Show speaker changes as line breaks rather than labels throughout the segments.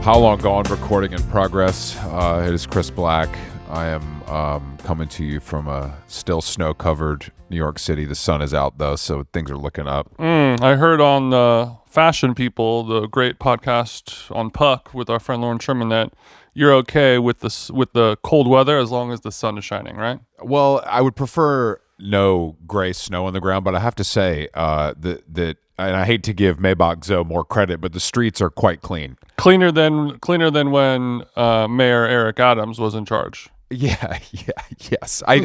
How Long Gone recording in progress. It is Chris Black. I am coming to you from a still snow-covered New York City. The sun is out, though, so things are looking up.
I heard on Fashion People, the great podcast on Puck with our friend Lauren Sherman, that you're okay with the cold weather as long as the sun is shining, right?
Well, I would prefer no gray snow on the ground, but I have to say that and I hate to give Maybach Zo more credit, but the streets are quite clean.
Cleaner than when Mayor Eric Adams was in charge.
Yes. I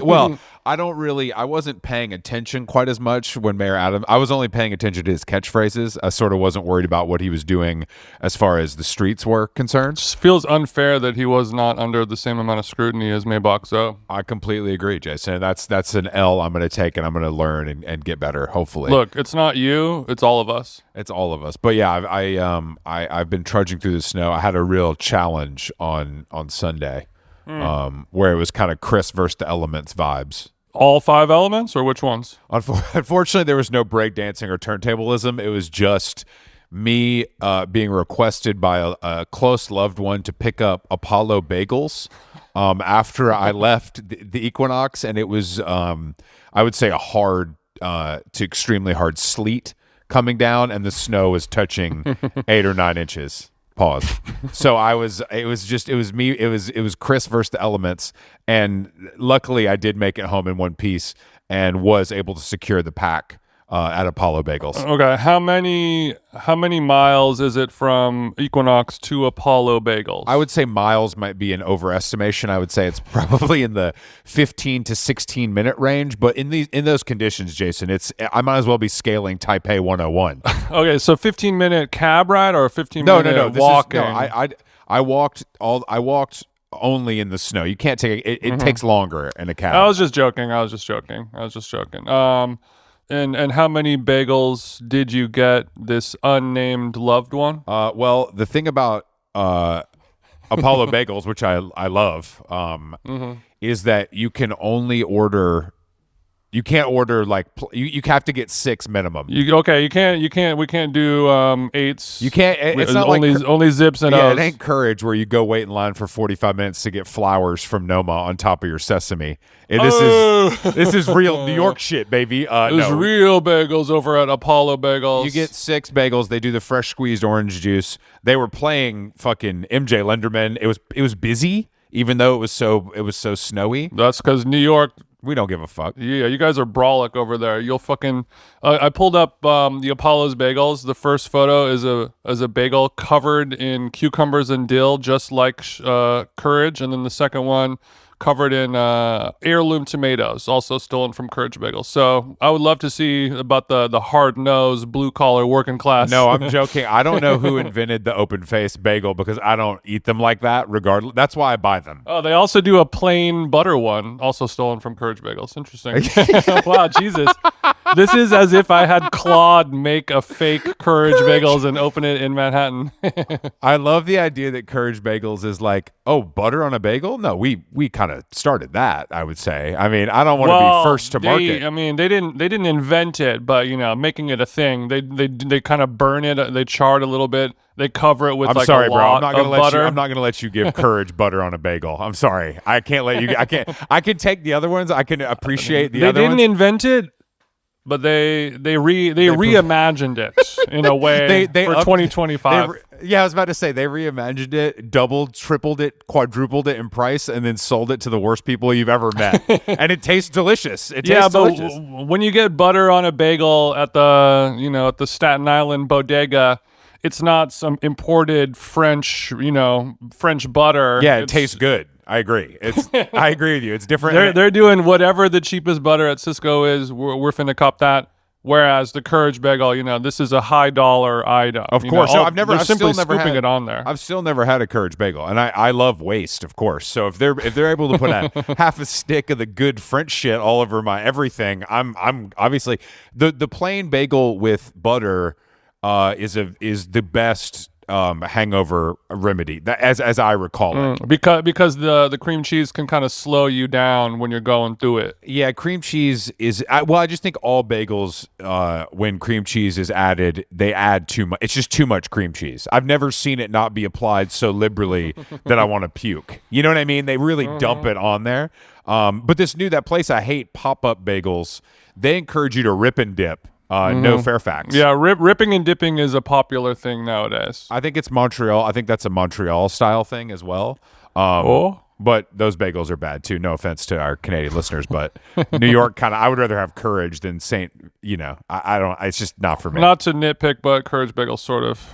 wasn't paying attention quite as much when Mayor Adams. I was only paying attention to his catchphrases. I sort of wasn't worried about what he was doing as far as the streets were concerned.
It feels unfair that he was not under the same amount of scrutiny as Maybach Zo.
I completely agree, Jason. That's an L I'm going to take, and I'm going to learn and get better, hopefully.
Look, it's not you. It's all of us.
It's all of us. But yeah, I've been trudging through the snow. I had a real challenge on Sunday. Where it was kind of Chris versus the Elements vibes.
All 5 elements, or which ones?
Unfortunately, there was no breakdancing or turntablism. It was just me being requested by a close loved one to pick up Apollo bagels after I left the Equinox, and it was, I would say, a hard to extremely hard sleet coming down, and the snow was touching 8 or 9 inches. Pause. So it was Chris versus the Elements, and luckily I did make it home in one piece and was able to secure the pack at Apollo Bagels.
Okay, how many miles is it from Equinox to Apollo Bagels?
I would say miles might be an overestimation. I would say it's probably in the 15 to 16 minute range, but in those conditions, Jason, I might as well be scaling Taipei 101.
Okay, so 15-minute cab ride or a 15-minute walking?
I walked only in the snow. You can't take it. It takes longer in a cab.
I was just joking. And how many bagels did you get this unnamed loved one?
Well, the thing about Apollo Bagels, which I love, is that you can only order. You can't order you have to get 6 minimum. We
can't do 8s.
You can't. It's not
only zips and O's.
It ain't Courage where you go wait in line for 45 minutes to get flowers from Noma on top of your sesame. This is real New York shit, baby.
There's real bagels over at Apollo Bagels.
You get 6 bagels. They do the fresh squeezed orange juice. They were playing fucking MJ Lenderman. It was busy, even though it was so snowy.
That's because New York.
We don't give a fuck.
Yeah, you guys are brolic over there. You'll fucking. I pulled up the Apollo's bagels. The first photo is a bagel covered in cucumbers and dill, just like Courage, and then the second one covered in heirloom tomatoes, also stolen from Courage Bagels. So I would love to see about the hard-nosed, blue-collar, working class.
No, I'm joking. I don't know who invented the open-faced bagel because I don't eat them like that, regardless. That's why I buy them.
Oh, they also do a plain butter one, also stolen from Courage Bagels. Interesting. Wow, Jesus. This is as if I had Claude make a fake Courage Bagels and open it in Manhattan.
I love the idea that Courage Bagels is like, oh, butter on a bagel? No, we kind of started that, I would say. I mean, I don't want to be first to market.
I mean, they didn't invent it, but making it a thing. They kind of burn it. They char it a little bit. They cover it with
I'm sorry,
a
bro.
lot of butter.
I'm not gonna let you give Courage butter on a bagel. I'm sorry. I can't let you. I can take the other ones. I can appreciate the other ones.
They didn't invent it, but they reimagined it in a way for 2025.
I was about to say they reimagined it, doubled, tripled it, quadrupled it in price, and then sold it to the worst people you've ever met. And it tastes delicious. Delicious.
When you get butter on a bagel at the Staten Island bodega, it's not some imported French butter.
Yeah, it tastes good. I agree. I agree with you. It's different.
They're doing whatever the cheapest butter at Cisco is. We're finna cop that. Whereas the Courage Bagel, this is a high dollar item.
Of course. I've
still never had it on there.
I've still never had a Courage Bagel, and I love waste, of course. So if they're able to put a half a stick of the good French shit all over my everything, I'm obviously the plain bagel with butter is the best hangover remedy, that, as I recall it.
Because the cream cheese can kind of slow you down when you're going through it.
Yeah, cream cheese is I just think all bagels, when cream cheese is added, they add too much. It's just too much cream cheese. I've never seen it not be applied so liberally that I want to puke. You know what I mean? They really dump it on there. But that place I hate, Pop-Up Bagels, they encourage you to rip and dip. No Fairfax.
Yeah, ripping and dipping is a popular thing nowadays.
I think it's Montreal. I think that's a Montreal style thing as well. But those bagels are bad too. No offense to our Canadian listeners, but New York I would rather have Courage than Saint. I don't. It's just not for me.
Not to nitpick, but Courage bagels sort of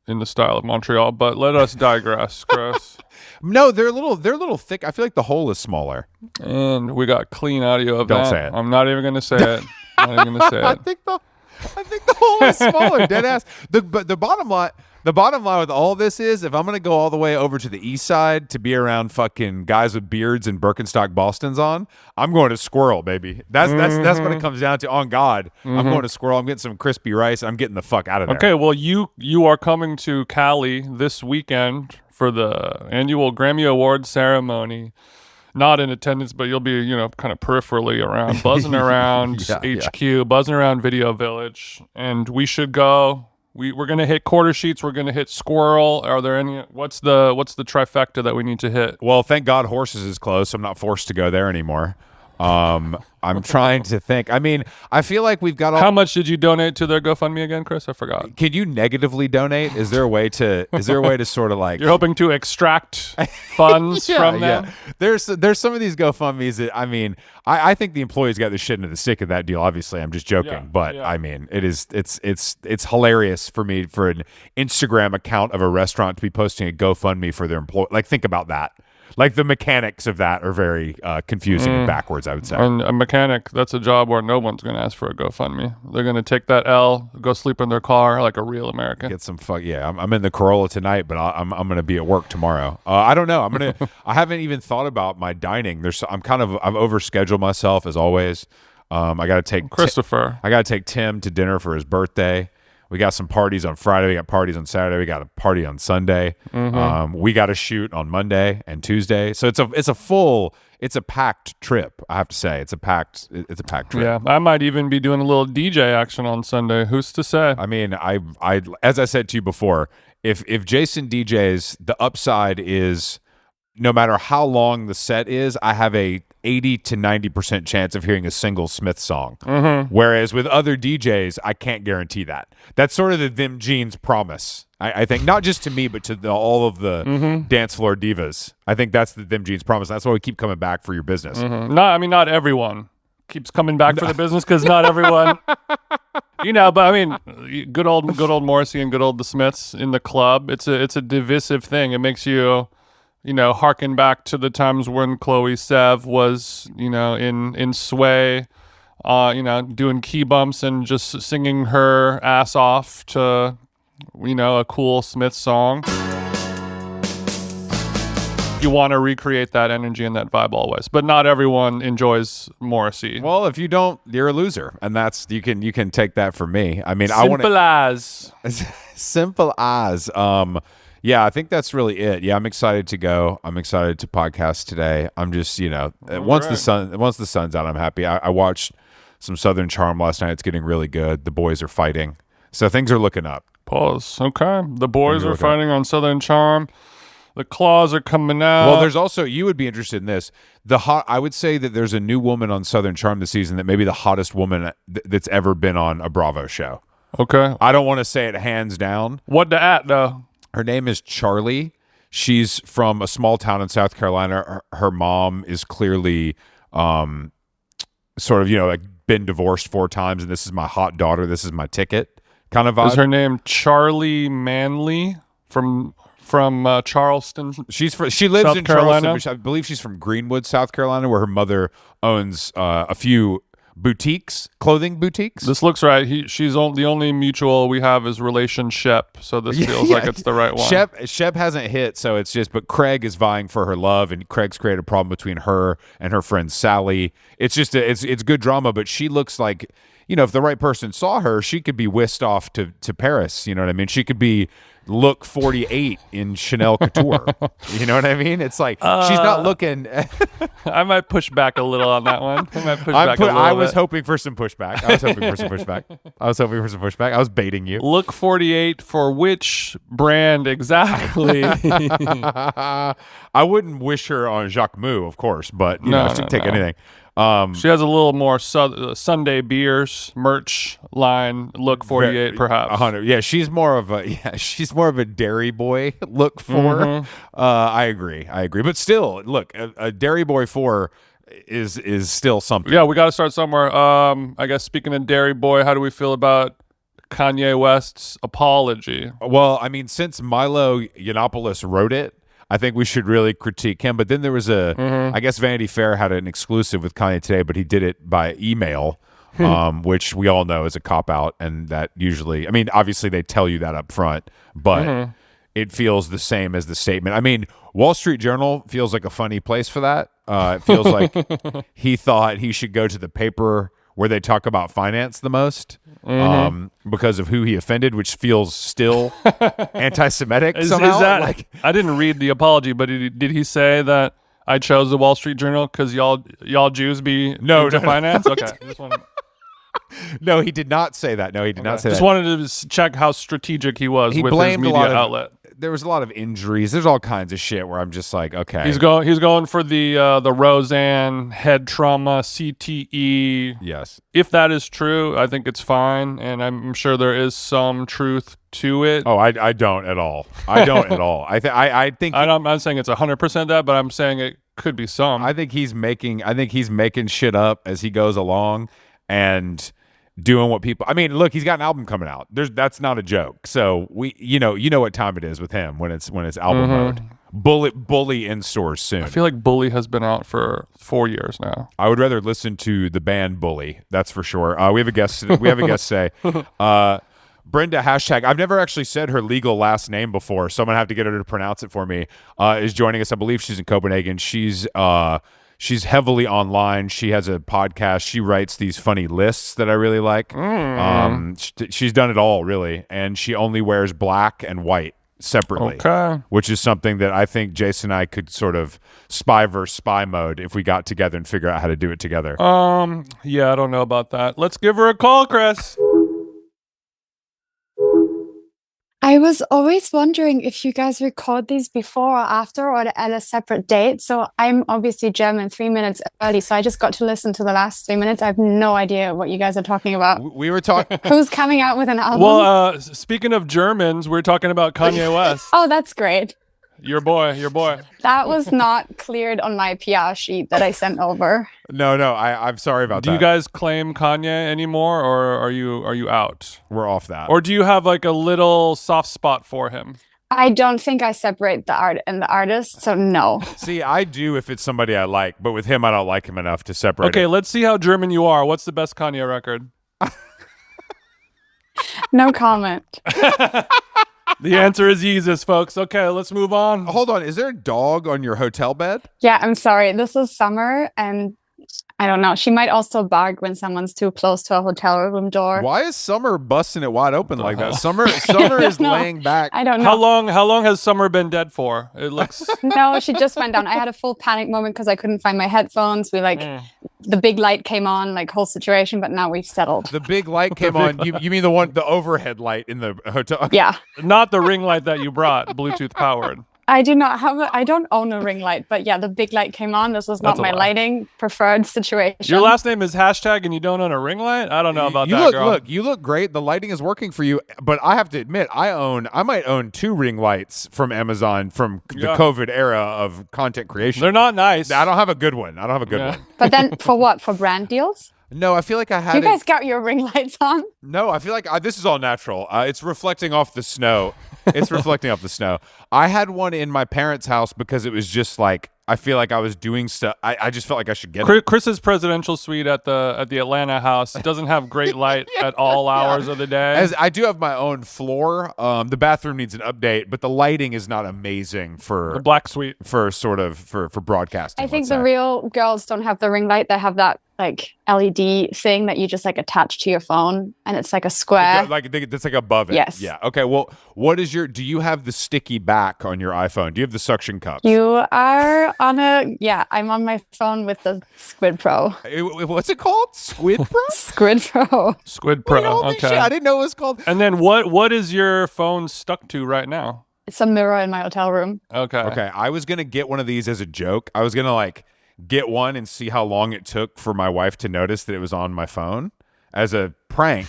in the style of Montreal. But let us digress, Chris.
No, they're a little thick. I feel like the hole is smaller.
And we got clean audio of
Don't
that.
say it.
I'm not even going to say it. I'm not even going to say it.
I think the hole is smaller. Dead ass. But the bottom line with all this is, if I'm gonna go all the way over to the east side to be around fucking guys with beards and Birkenstock Bostons on, I'm going to Squirrel, baby. That's what it comes down to. On God, I'm going to Squirrel. I'm getting some crispy rice. I'm getting the fuck out of there.
Okay, well you are coming to Cali this weekend for the annual Grammy Awards ceremony. Not in attendance, but you'll be, kind of peripherally around, buzzing around HQ, buzzing around Video Village, and we should go. We're gonna hit Quarter Sheets. We're gonna hit Squirrel. Are there any? What's the trifecta that we need to hit?
Well, thank God Horses is closed, so I'm not forced to go there anymore. I'm trying to think. I mean, I feel like we've got all.
How much did you donate to their GoFundMe again, Chris? I forgot.
Can you negatively donate? Is there a way to sort of like?
You're hoping to extract funds from them?
Yeah. There's some of these GoFundMes that, I mean, I think the employees got the shit into the stick of that deal. Obviously, I'm just joking, but I mean, it's hilarious for me for an Instagram account of a restaurant to be posting a GoFundMe for their employee. Like, think about that. Like, the mechanics of that are very confusing and backwards, I would say.
And a mechanic, that's a job where no one's going to ask for a GoFundMe. They're going to take that L, go sleep in their car like a real American.
Get some I'm in the Corolla tonight, but I'm going to be at work tomorrow. I don't know. I haven't even thought about my dining. I've overscheduled myself as always. I got to take
Christopher.
I got to take Tim to dinner for his birthday. We got some parties on Friday. We got parties on Saturday. We got a party on Sunday. We got to shoot on Monday and Tuesday. So it's a packed trip. I have to say, it's a packed trip.
Yeah, I might even be doing a little DJ action on Sunday. Who's to say?
I mean, I as I said to you before, if Jason DJs, the upside is no matter how long the set is, I have a 80 to 90% chance of hearing a single Smith song. Whereas with other DJs, I can't guarantee that. That's sort of the Them Jeans promise. I think not just to me, but to all of the dance floor divas. I think that's the Them Jeans promise. That's why we keep coming back for your business.
Not everyone keeps coming back for the business, because not everyone, but I mean, good old Morrissey and good old the Smiths in the club. It's a divisive thing. It makes you, harken back to the times when Chloe Sev was, in Sway, doing key bumps and just singing her ass off to, a cool Smith song. You want to recreate that energy and that vibe always, but not everyone enjoys Morrissey.
Well, if you don't, you're a loser, and that's you can take that from me. I mean, simple as. Yeah, I think that's really it. Yeah, I'm excited to go. I'm excited to podcast today. I'm just, once the sun's out, I'm happy. I watched some Southern Charm last night. It's getting really good. The boys are fighting, so things are looking up.
Pause. Okay, the boys are fighting on Southern Charm. The claws are coming out.
Well, there's also, you would be interested in this. I would say that there's a new woman on Southern Charm this season that may be the hottest woman that's ever been on a Bravo show.
Okay,
I don't want to say it hands down.
What the at though?
Her name is Charlie. She's from a small town in South Carolina. Her mom is clearly sort of, like been divorced 4 times, and this is my hot daughter. This is my ticket kind of vibe.
Is her name Charlie Manley from Charleston?
She lives
South
in
Carolina?
Charleston. I believe she's from Greenwood, South Carolina, where her mother owns a few clothing boutiques.
This looks right. She's the only mutual we have is relationship, so this feels like it's the right one.
Shep hasn't hit, so it's just, but Craig is vying for her love, and Craig's created a problem between her and her friend Sally. It's just it's good drama, but she looks like if the right person saw her, she could be whisked off to Paris. You know what I mean? She could be look 48 in Chanel Couture. You know what I mean? It's like she's not looking.
I might push back a little on that one. I
was hoping for some pushback. I was baiting you.
Look 48 for which brand exactly?
I wouldn't wish her on Jacquemus, of course, but she can take anything.
She has a little more Sunday beers merch line. Look 48, perhaps.
100. Yeah, she's more of a dairy boy look for. I agree. But still, look, a dairy boy 4 is still something.
Yeah, we got to start somewhere. I guess speaking of dairy boy, how do we feel about Kanye West's apology?
Well, I mean, since Milo Yiannopoulos wrote it, I think we should really critique him. But then there was I guess Vanity Fair had an exclusive with Kanye today, but he did it by email, which we all know is a cop-out. And that usually, I mean, obviously they tell you that up front, but it feels the same as the statement. I mean, Wall Street Journal feels like a funny place for that. It feels like he thought he should go to the paper where they talk about finance the most because of who he offended, which feels still anti-Semitic somehow.
Is that, I didn't read the apology, but did he say that I chose the Wall Street Journal because y'all Jews be into finance? Okay.
No, he did not say that. No, he did not say that.
Just wanted to check how strategic he was with his media outlet.
There was a lot of injuries. There's all kinds of shit where I'm just like, okay.
He's going for the Roseanne head trauma CTE.
Yes.
If that is true, I think it's fine, and I'm sure there is some truth to it.
Oh, I don't at all. I don't at all. I think
I'm not saying it's 100% that, but I'm saying it could be some.
I think he's making shit up as he goes along and doing what people. I mean, look, he's got an album coming out. That's not a joke. So you know what time it is with him when it's album mode. Bully in stores soon.
I feel like Bully has been out for 4 years now.
I would rather listen to the band Bully. That's for sure. We have a guest today. Brenda hashtag. I've never actually said her legal last name before, so I'm gonna have to get her to pronounce it for me. Is joining us. I believe she's in Copenhagen. She's heavily online. She has a podcast. She writes these funny lists that I really like. She's done it all, really. And she only wears black and white separately.
Okay.
Which is something that I think Jason and I could sort of spy versus spy mode if we got together and figure out how to do it together.
Yeah, I don't know about that. Let's give her a call, Chris.
I was always wondering if you guys record these before or after or at a separate date. So I'm obviously German 3 minutes early, so I just got to listen to the last 3 minutes. I have no idea what you guys are talking about.
We were talking...
Who's coming out with an album?
Well, speaking of Germans, we're talking about Kanye West.
Oh, that's great.
Your boy.
That was not cleared on my PR sheet that I sent over.
No, I'm sorry about that.
Do you guys claim Kanye anymore, or are you out?
We're off that.
Or do you have like a little soft spot for him?
I don't think I separate the art and the artist, so no.
See, I do if it's somebody I like, but with him, I don't like him enough to separate.
Okay, let's see how German you are. What's the best Kanye record?
No comment.
The answer is Jesus, folks. Okay, let's move on.
Hold on. Is there a dog on your hotel bed?
Yeah, I'm sorry. This is summer, and I don't know. She might also bark when someone's too close to a hotel room door.
Why is Summer busting it wide open like that? Summer is laying back.
I don't know.
How long has Summer been dead for? It looks.
No, she just went down. I had a full panic moment because I couldn't find my headphones. The big light came on, like whole situation, but now we've settled.
The big light came on. You mean the overhead light in the hotel?
Yeah.
Not the ring light that you brought, Bluetooth powered.
I do not have I don't own a ring light, but yeah, the big light came on. This was not my lighting preferred situation.
Your last name is hashtag and you don't own a ring light? I don't know about that, girl.
Look, you look great. The lighting is working for you, but I have to admit, I might own 2 ring lights from Amazon from the COVID era of content creation.
They're not nice.
I don't have a good one.
But then for what? For brand deals?
No, I feel like I had.
You guys got your ring lights on?
No, I feel like this is all natural. It's reflecting off the snow. I had one in my parents' house because it was just like I feel like I was doing stuff. I just felt like I should get it.
Chris's presidential suite at the Atlanta house doesn't have great light at all hours of the day.
As I do have my own floor. The bathroom needs an update, but the lighting is not amazing for
the black suite
for broadcasting.
I think the real girls don't have the ring light. They have that like LED thing that you just like attach to your phone, and it's like a square.
Like that's like above it.
Yes.
Yeah. Okay. Well, do you have the sticky back on your iPhone? Do you have the suction cups?
You are on I'm on my phone with the Squid Pro.
What's it called? Squid Pro?
Squid Pro.
Squid Pro.
Wait, holy
Okay.
shit, I didn't know it was called.
And then what is your phone stuck to right now?
It's a mirror in my hotel room.
Okay.
Okay. I was gonna get one of these as a joke. I was gonna like get one and see how long it took for my wife to notice that it was on my phone as a prank.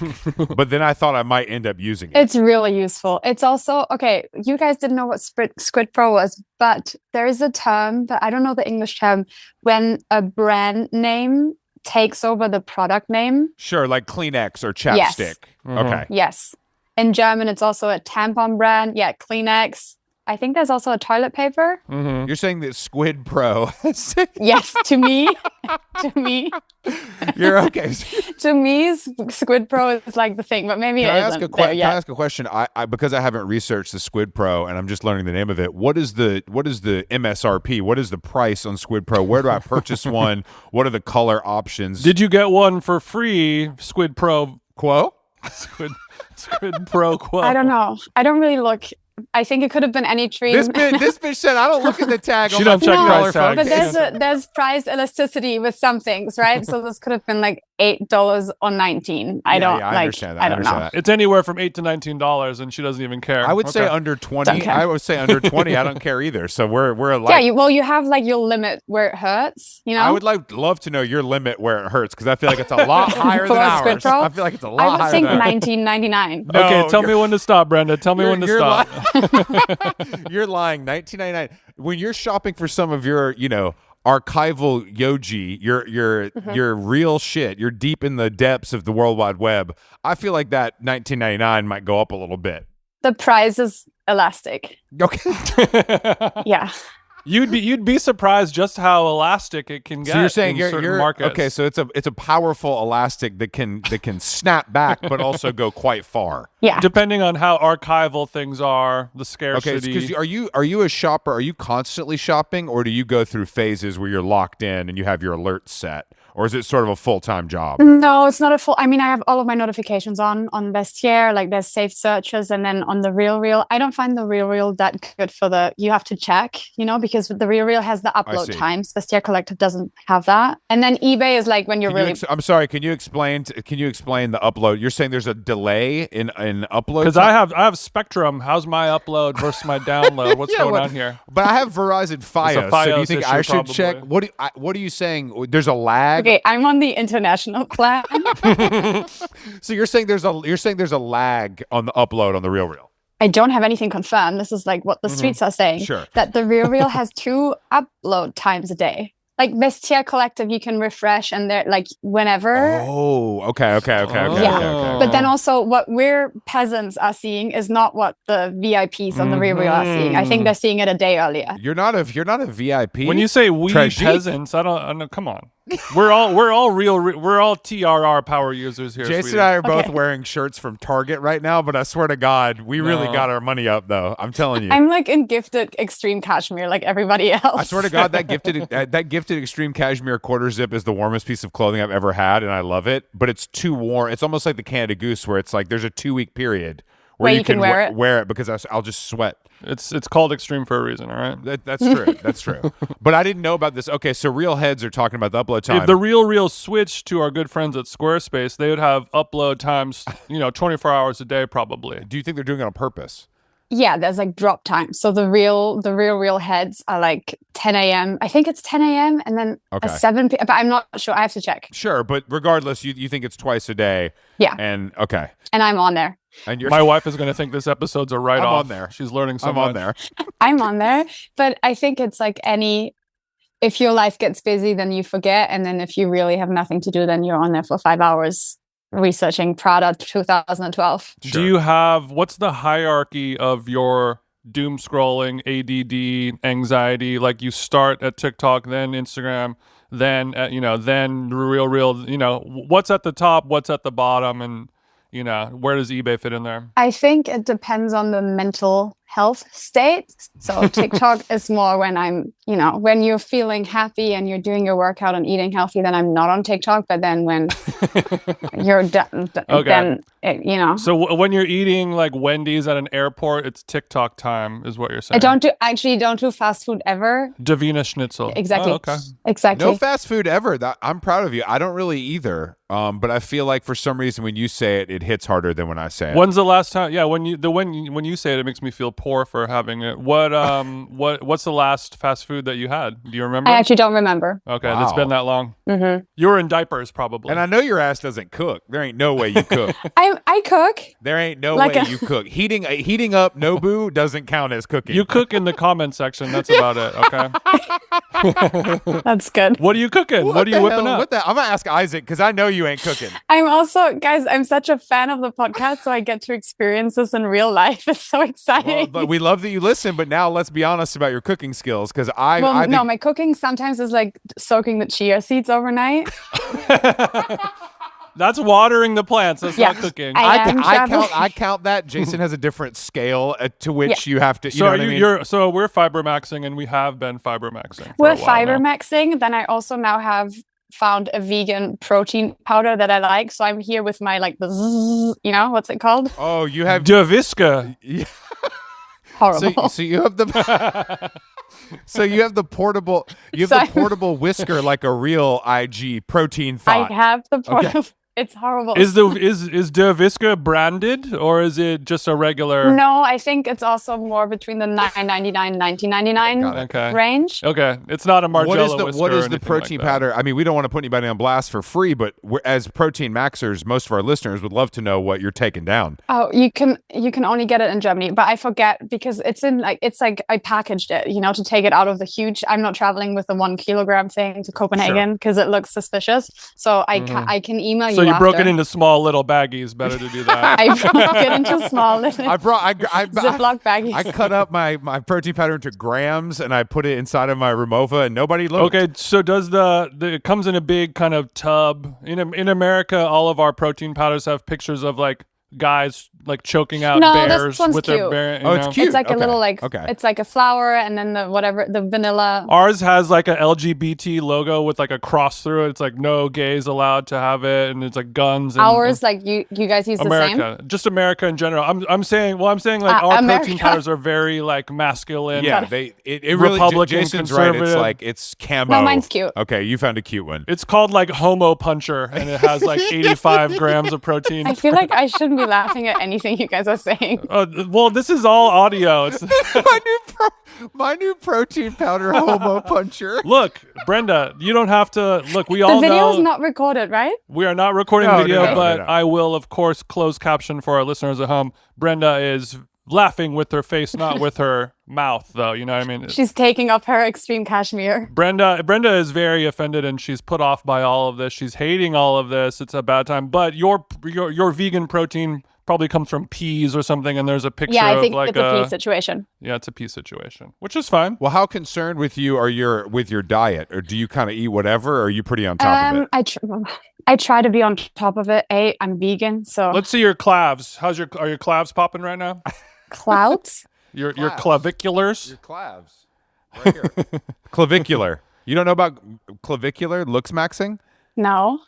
But then I thought I might end up using it.
It's really useful. It's also, okay, you guys didn't know what Squid Pro was, but there is a term, but I don't know the English term, when a brand name takes over the product name.
Sure, like Kleenex or chapstick.
Yes.
Okay.
Yes. In German, it's also a tampon brand. Yeah, Kleenex. I think there's also a toilet paper.
Mm-hmm.
You're saying that Squid Pro.
Yes, to me,
You're okay.
to me, Squid Pro is like the thing, but maybe
Can
it
I
isn't
ask
there
can
yet.
I ask a question? I because I haven't researched the Squid Pro and I'm just learning the name of it. What is the MSRP? What is the price on Squid Pro? Where do I purchase one? What are the color options?
Did you get one for free? Squid Pro
Quo?
Squid Pro Quo.
I don't know. I don't really look. I think it could have been any tree.
This bitch said I don't look at the tag.
She
on
don't
my
check
$50
price tag.
phone.
But there's price elasticity with some things, right? So this could have been like $8 or $19. I
understand that.
I don't know.
that.
It's anywhere from $8 to $19, and she doesn't even care.
I would say
Okay.
under 20.
Don't care.
I would say under 20. I don't care either. So we're alike.
Yeah, you have like your limit where it hurts, you know?
I would love to know your limit where it hurts because I feel like it's a lot higher than
For a Squid
ours.
Pro?
I feel like it's a
I
lot
would
higher
think
than ours.
$19.99.
No,
Okay, tell me
you're-
when to stop, Brenda. Tell me when to stop.
You're lying. $19.99. When you're shopping for some of your, archival yoji, your real shit, you're deep in the depths of the World Wide Web. I feel like that $19.99 might go up a little bit.
The price is elastic.
Okay.
Yeah.
You'd be surprised just how elastic it can get.
So you're saying
in certain markets.
okay. So it's a powerful elastic that can snap back, but also go quite far.
Yeah.
Depending on how archival things are, the
Okay,
scarcity.
because are you a shopper? Are you constantly shopping, or do you go through phases where you're locked in and you have your alerts set, or is it sort of a full time job?
No, it's not a full. I mean, I have all of my notifications on Vestiaire, like there's saved searches, and then on the Real, I don't find the Real that good for the. You have to check, because the Real has the upload
see.
times. Vestiaire Collective doesn't have that, and then eBay is like when you're really.
I'm sorry. Can you explain the upload? You're saying there's a delay in upload.
because I have Spectrum. How's my upload versus my download? What's
Yeah,
going
well,
on here?
But I have Verizon Fios. So do you
Fios
think
issue,
I should
probably.
check? What are you saying? There's a lag.
Okay, I'm on the international plan.
So you're saying there's a lag on the upload on the Real.
I don't have anything confirmed. This is like what the streets are saying.
Sure.
That the Real has 2 upload times a day. Like Vestiaire Collective, you can refresh and they're like whenever.
Oh, okay.
Yeah.
But then also what we're peasants are seeing is not what the VIPs on the Real are seeing. I think they're seeing it a day earlier.
You're not a VIP.
When you say we
Tragique.
peasants, I don't. Come on, we're all we're all TRR power users here.
Jason
sweetie.
and I are both
Okay.
wearing shirts from Target right now, but I swear to God, we really
No.
got our money up though. I'm telling you.
I'm like in gifted extreme cashmere like everybody else.
I swear to God, that gifted extreme cashmere quarter zip is the warmest piece of clothing I've ever had, and I love it. But it's too warm. It's almost like the Canada Goose, where it's like there's a 2-week period where you can wear it because I'll just sweat.
It's called extreme for a reason. All right.
That's true. That's true. But I didn't know about this. Okay, so Real Heads are talking about the upload time.
If the Real switched to our good friends at Squarespace, they would have upload times, 24 hours a day probably.
Do you think they're doing it on purpose?
Yeah, there's like drop time. So the real heads are like 10 a.m. I think it's 10 a.m. and then
Okay.
7 p.m. But I'm not sure. I have to check.
Sure, but regardless, you think it's twice a day.
Yeah.
And okay.
And I'm on there.
And you're
My wife is going to think this episode's a write-off.
I'm on there.
She's learning so
I'm
much.
on there.
I'm on there. But I think it's like if your life gets busy, then you forget. And then if you really have nothing to do, then you're on there for 5 hours researching Prada 2012.
Do you have, what's the hierarchy of your doom scrolling, ADD, anxiety? Like you start at TikTok, then Instagram, then, then Real, what's at the top, what's at the bottom, and, where does eBay fit in there?
I think it depends on the mental health state. So TikTok is more when I'm you know, when you're feeling happy and you're doing your workout and eating healthy, then I'm not on TikTok. But then when you're done, then you know.
So when you're eating like Wendy's at an airport, it's TikTok time, is what you're saying.
I don't do fast food ever.
Davina Schnitzel.
Exactly.
Oh, okay.
Exactly.
No fast food ever. I'm proud of you. I don't really either. But I feel like for some reason when you say it, it hits harder than when I say it.
When's the last time? Yeah, when you say it, it makes me feel poor for having it. What's the last fast food that you had? Do you remember?
I actually don't remember.
Okay,
Wow.
It's been that long.
Mm-hmm.
You were in diapers probably.
And I know your ass doesn't cook. There ain't no way you cook.
I cook.
There ain't no
Like
way you cook. Heating up Nobu doesn't count as cooking.
You cook in the comment section. That's about it. Okay.
That's good.
What are you cooking? What are you whipping up?
I'm gonna ask Isaac because I know you ain't cooking.
I'm also, guys, I'm such a fan of the podcast, so I get to experience this in real life. It's so exciting.
Well, but we love that you listen. But now let's be honest about your cooking skills because I think
no, my cooking sometimes is like soaking the chia seeds overnight.
That's watering the plants. That's not cooking.
I count that. Jason has a different scale to which you have to. You know what I mean?
So we're fiber maxing, and we have been fiber maxing.
We're fiber maxing. Then I also now have found a vegan protein powder that I like. So I'm here with my like the zzz, you know, what's it called?
Oh, you have
Deviska.
Yeah.
Horrible.
So you have the. So you have the portable. You have the portable whisker like a real IG protein thought.
I have the portable. Okay. It's horrible.
Is Deviska branded or is it just a regular?
No, I think it's also more between the $9.99 $19.99 range.
Okay, it's not a Margiela whisker.
What is the protein powder? I mean, we don't want to put anybody on blast for free, but as protein maxers, most of our listeners would love to know what you're taking down.
Oh, you can only get it in Germany, but I forget because it's like I packaged it, you know, to take it out of the huge. I'm not traveling with the 1 kilogram thing to Copenhagen because it looks suspicious. So I can email you.
So you broke it into small little baggies. Better to do that.
I broke it into small little Ziploc baggies.
I cut up my protein powder into grams and I put it inside of my Remova and nobody looked.
Okay, so does it comes in a big kind of tub. In America, all of our protein powders have pictures of like guys like choking out bears with their bear.
It's cute.
It's like a little it's like a flower and then the vanilla.
Ours has like a LGBT logo with like a cross through it. It's like no gays allowed to have it, and it's like guns.
Ours like you guys use
America,
the same.
Just America in general. I'm saying like our protein powders are very like masculine.
Yeah, it really
Republican,
Jason's
conservative.
Right. It's camo.
No, mine's cute.
Okay, you found a cute one.
It's called like Homo Puncher, and it has like 85 grams of protein.
I feel like I shouldn't be laughing at anything you guys are saying.
Well, this is all audio. It's
my new protein powder Homo Puncher.
Look, Brenda, you don't have to look. We all know
the video is not recorded, right?
We are not recording video, but
no.
I will, of course, close caption for our listeners at home. Brenda is laughing with her face, not with her mouth, though. You know what I mean?
She's taking up her extreme cashmere.
Brenda is very offended and she's put off by all of this. She's hating all of this. It's a bad time. But your vegan protein probably comes from peas or something, and there's a picture
I think
of like
it's a pea situation.
Yeah, it's a pea situation, which is fine.
Well, how concerned with your diet, or do you kind of eat whatever, or are you pretty on top of it?
I try to be on top of it. I'm vegan, so
let's see your calves. Are your calves popping right now?
Clouds?
Your claviculars?
Your calves. Right here. Clavicular. You don't know about clavicular looks maxing?
No.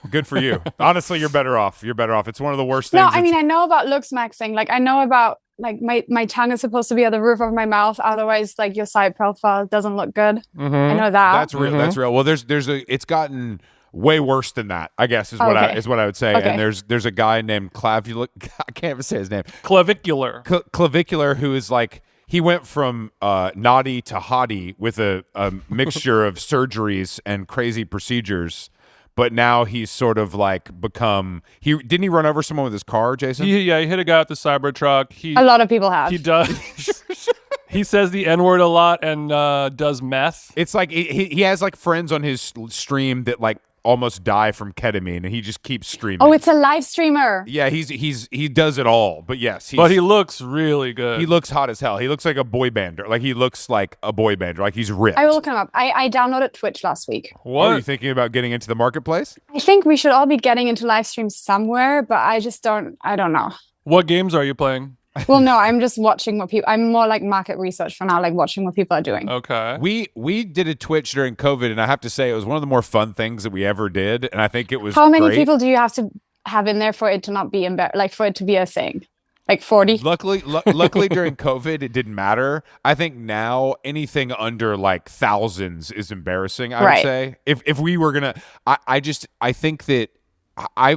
Good for you. Honestly, you're better off. It's one of the worst things.
No, I mean, I know about looks maxing. Like, I know about, like, my tongue is supposed to be at the roof of my mouth. Otherwise, like, your side profile doesn't look good. Mm-hmm. I know that.
That's real. Mm-hmm. That's real. Well, it's gotten way worse than that, I guess, is what I would say. Okay. And there's a guy named I can't even say his name.
Clavicular.
Clavicular, who is like, he went from naughty to hottie with a mixture of surgeries and crazy procedures. But now he's sort of like become. Didn't he run over someone with his car, Jason?
He hit a guy with the Cybertruck.
A lot of people have.
He does. He says the N-word a lot and does meth.
It's like he has like friends on his stream that like almost die from ketamine, and he just keeps streaming.
Oh, it's a live streamer.
Yeah, he does it all. But yes,
but he looks really good.
He looks hot as hell. He looks like a boy bander. Like he looks like a boy bander. Like he's ripped.
I will look him up. I downloaded Twitch last week.
What? Are you thinking about getting into the marketplace?
I think we should all be getting into live streams somewhere, but I don't know.
What games are you playing?
Well, no, I'm just watching what people. I'm more like market research for now, like watching what people are doing.
Okay.
We did a Twitch during COVID, and I have to say it was one of the more fun things that we ever did, and I think it was
How many
great.
people do you have to have in there for it to not be like for it to be a thing? Like 40?
Luckily during COVID, it didn't matter. I think now anything under like thousands is embarrassing. I would say if we were gonna, I think that. I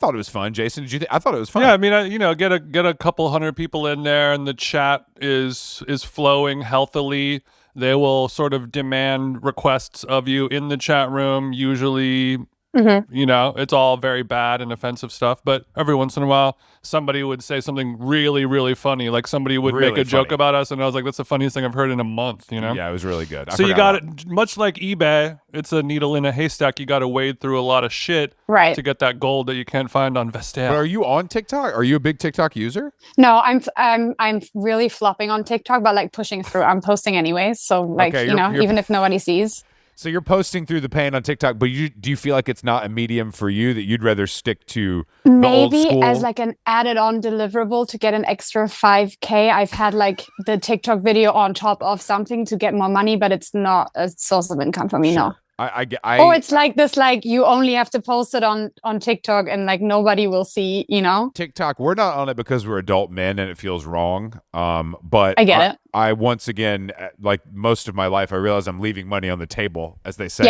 thought it was fun. Jason, did you think? I thought it was fun.
Yeah, I mean, get a couple hundred people in there, and the chat is flowing healthily. They will sort of demand requests of you in the chat room. Usually, it's all very bad and offensive stuff. But every once in a while, somebody would say something really, really funny. Like somebody would make a joke about us, and I was like, "That's the funniest thing I've heard in a month."
Yeah, it was really good.
So you got it, much like eBay. It's a needle in a haystack. You got to wade through a lot of shit to get that gold that you can't find on Vestel.
But are you on TikTok? Are you a big TikTok user?
No, I'm really flopping on TikTok, but like pushing through. I'm posting anyways, so like you're even if nobody sees.
So you're posting through the pain on TikTok, but do you feel like it's not a medium for you, that you'd rather stick to the old school?
Maybe as like an added on deliverable to get an extra 5K. I've had like the TikTok video on top of something to get more money, but it's not a source of income for me. Sure. No.
It's
like this, like you only have to post it on TikTok and like nobody will see,
TikTok, we're not on it because we're adult men and it feels wrong. But
I get it.
I once again, like most of my life, I realize I'm leaving money on the table, as they say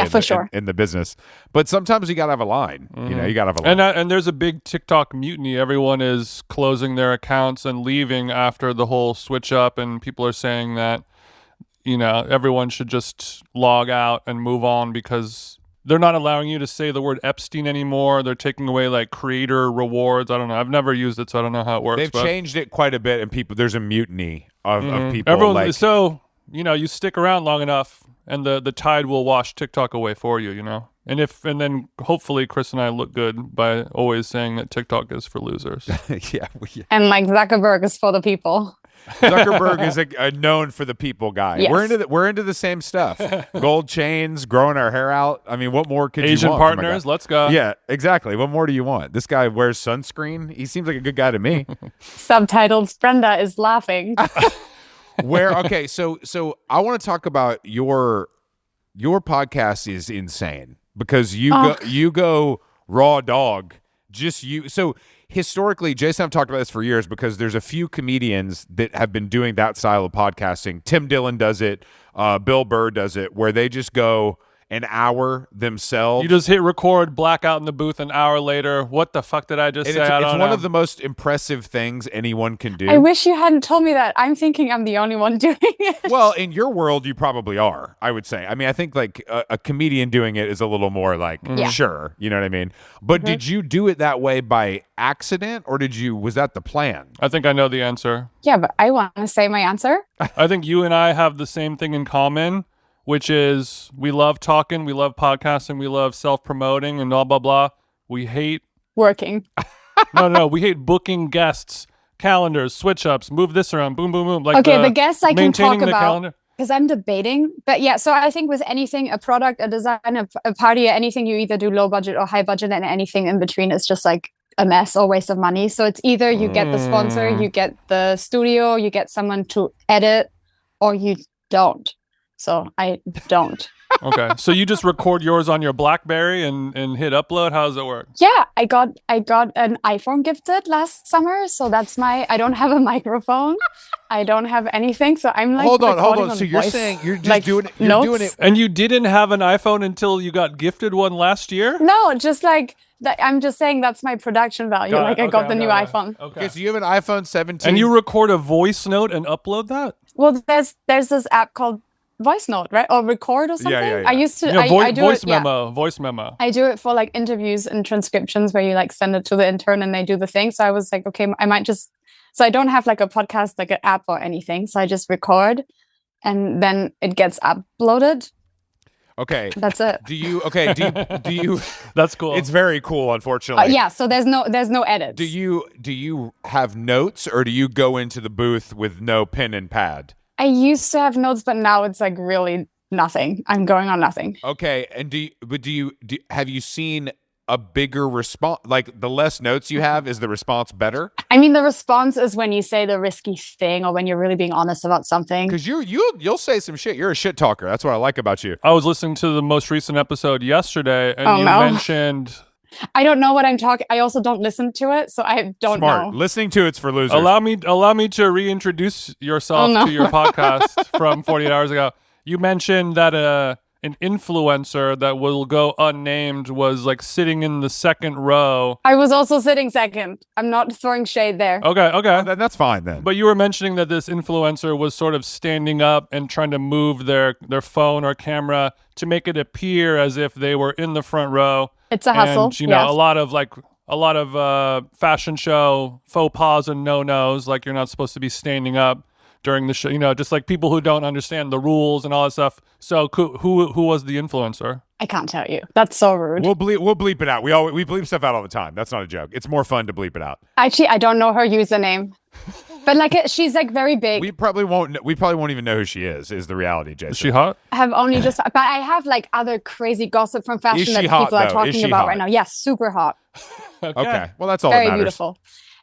in the business. But sometimes you got to have a line. You got to have a line.
And there's a big TikTok mutiny. Everyone is closing their accounts and leaving after the whole switch up, and people are saying that everyone should just log out and move on because they're not allowing you to say the word Epstein anymore. They're taking away like creator rewards. I don't know. I've never used it, so I don't know how it works.
They've changed it quite a bit, and there's a mutiny of people.
So you stick around long enough, and the tide will wash TikTok away for you. And then hopefully Chris and I look good by always saying that TikTok is for losers.
Yeah.
And like Zuckerberg is for the people.
Zuckerberg is a known for the people guy.
Yes.
We're into the same stuff. Gold chains, growing our hair out. I mean, what more could
Asian
you want?
Partners, let's go.
Yeah, exactly. What more do you want? This guy wears sunscreen. He seems like a good guy to me.
Subtitles, Brenda is laughing.
So I want to talk about your podcast is insane because you go raw dog. Just you. So historically, Jason and I've talked about this for years because there's a few comedians that have been doing that style of podcasting. Tim Dillon does it. Bill Burr does it, where they just go an hour themselves.
You just hit record, black out in the booth an hour later. What the fuck did I just say?
It's one of the most impressive things anyone can do.
I wish you hadn't told me that. I'm thinking I'm the only one doing it.
Well, in your world, you probably are, I would say. I mean, I think like a comedian doing it is a little more like, sure, you know what I mean? But did you do it that way by accident, or was that the plan?
I think I know the answer.
Yeah, but I want to say my answer.
I think you and I have the same thing in common, which is we love talking, we love podcasting, we love self-promoting and blah, blah, blah. We hate...
working.
No, we hate booking guests, calendars, switch-ups, move this around, boom, boom, boom. Like
the guests I can talk
about,
because I'm debating. But yeah, so I think with anything, a product, a design, a party, anything, you either do low budget or high budget, and anything in between is just like a mess or waste of money. So it's either you get the sponsor, you get the studio, you get someone to edit, or you don't. So I don't.
Okay. So you just record yours on your BlackBerry and hit upload? How does it work?
Yeah, I got an iPhone gifted last summer. So that's I don't have a microphone. I don't have anything. So I'm like,
hold on. So you're saying you're just doing it. You're doing it.
And you didn't have an iPhone until you got gifted one last year?
No, just like I'm just saying that's my production value. I got the new iPhone.
Okay. So you have an iPhone 17.
And you record a voice note and upload that?
Well, there's this app called Voice Note, right? Or Record or something.
Yeah.
I used to
I do
voice
memo.
I do it for like interviews and transcriptions where you like send it to the intern and they do the thing. So I was like, okay, I might just, so I don't have like a podcast, like an app or anything. So I just record and then it gets uploaded.
Okay.
That's it.
Do you
That's cool.
It's very cool, unfortunately.
Yeah, so there's no edits.
Do you have notes, or do you go into the booth with no pen and pad?
I used to have notes, but now it's like really nothing. I'm going on nothing.
Okay, and have you seen a bigger response? Like the less notes you have, is the response better?
I mean, the response is when you say the risky thing or when you're really being honest about something.
Because you'll say some shit. You're a shit talker. That's what I like about you.
I was listening to the most recent episode yesterday, and you mentioned.
I don't know what I'm talking. I also don't listen to it, so I don't
Smart.
know.
Listening to it's for losers.
Allow me to reintroduce yourself to your podcast from 48 hours ago. You mentioned that an influencer that will go unnamed was like sitting in the second row.
I was also sitting second. I'm not throwing shade there.
Okay.
Then that's fine then.
But you were mentioning that this influencer was sort of standing up and trying to move their phone or camera to make it appear as if they were in the front row.
It's a hustle.
And, a lot of fashion show faux pas and no-nos, like you're not supposed to be standing up during the show, just like people who don't understand the rules and all that stuff. So who was the influencer?
I can't tell you. That's so rude.
We'll bleep it out. We bleep stuff out all the time. That's not a joke. It's more fun to bleep it out.
Actually, I don't know her username. But she's like very big.
We probably won't even know who she is the reality, Jason.
Is she hot?
I have only just, but I have like other crazy gossip from fashion that
hot,
people are
though?
talking about right now. Yes, super hot.
Okay. Well, that's all
Very
that matters.
beautiful.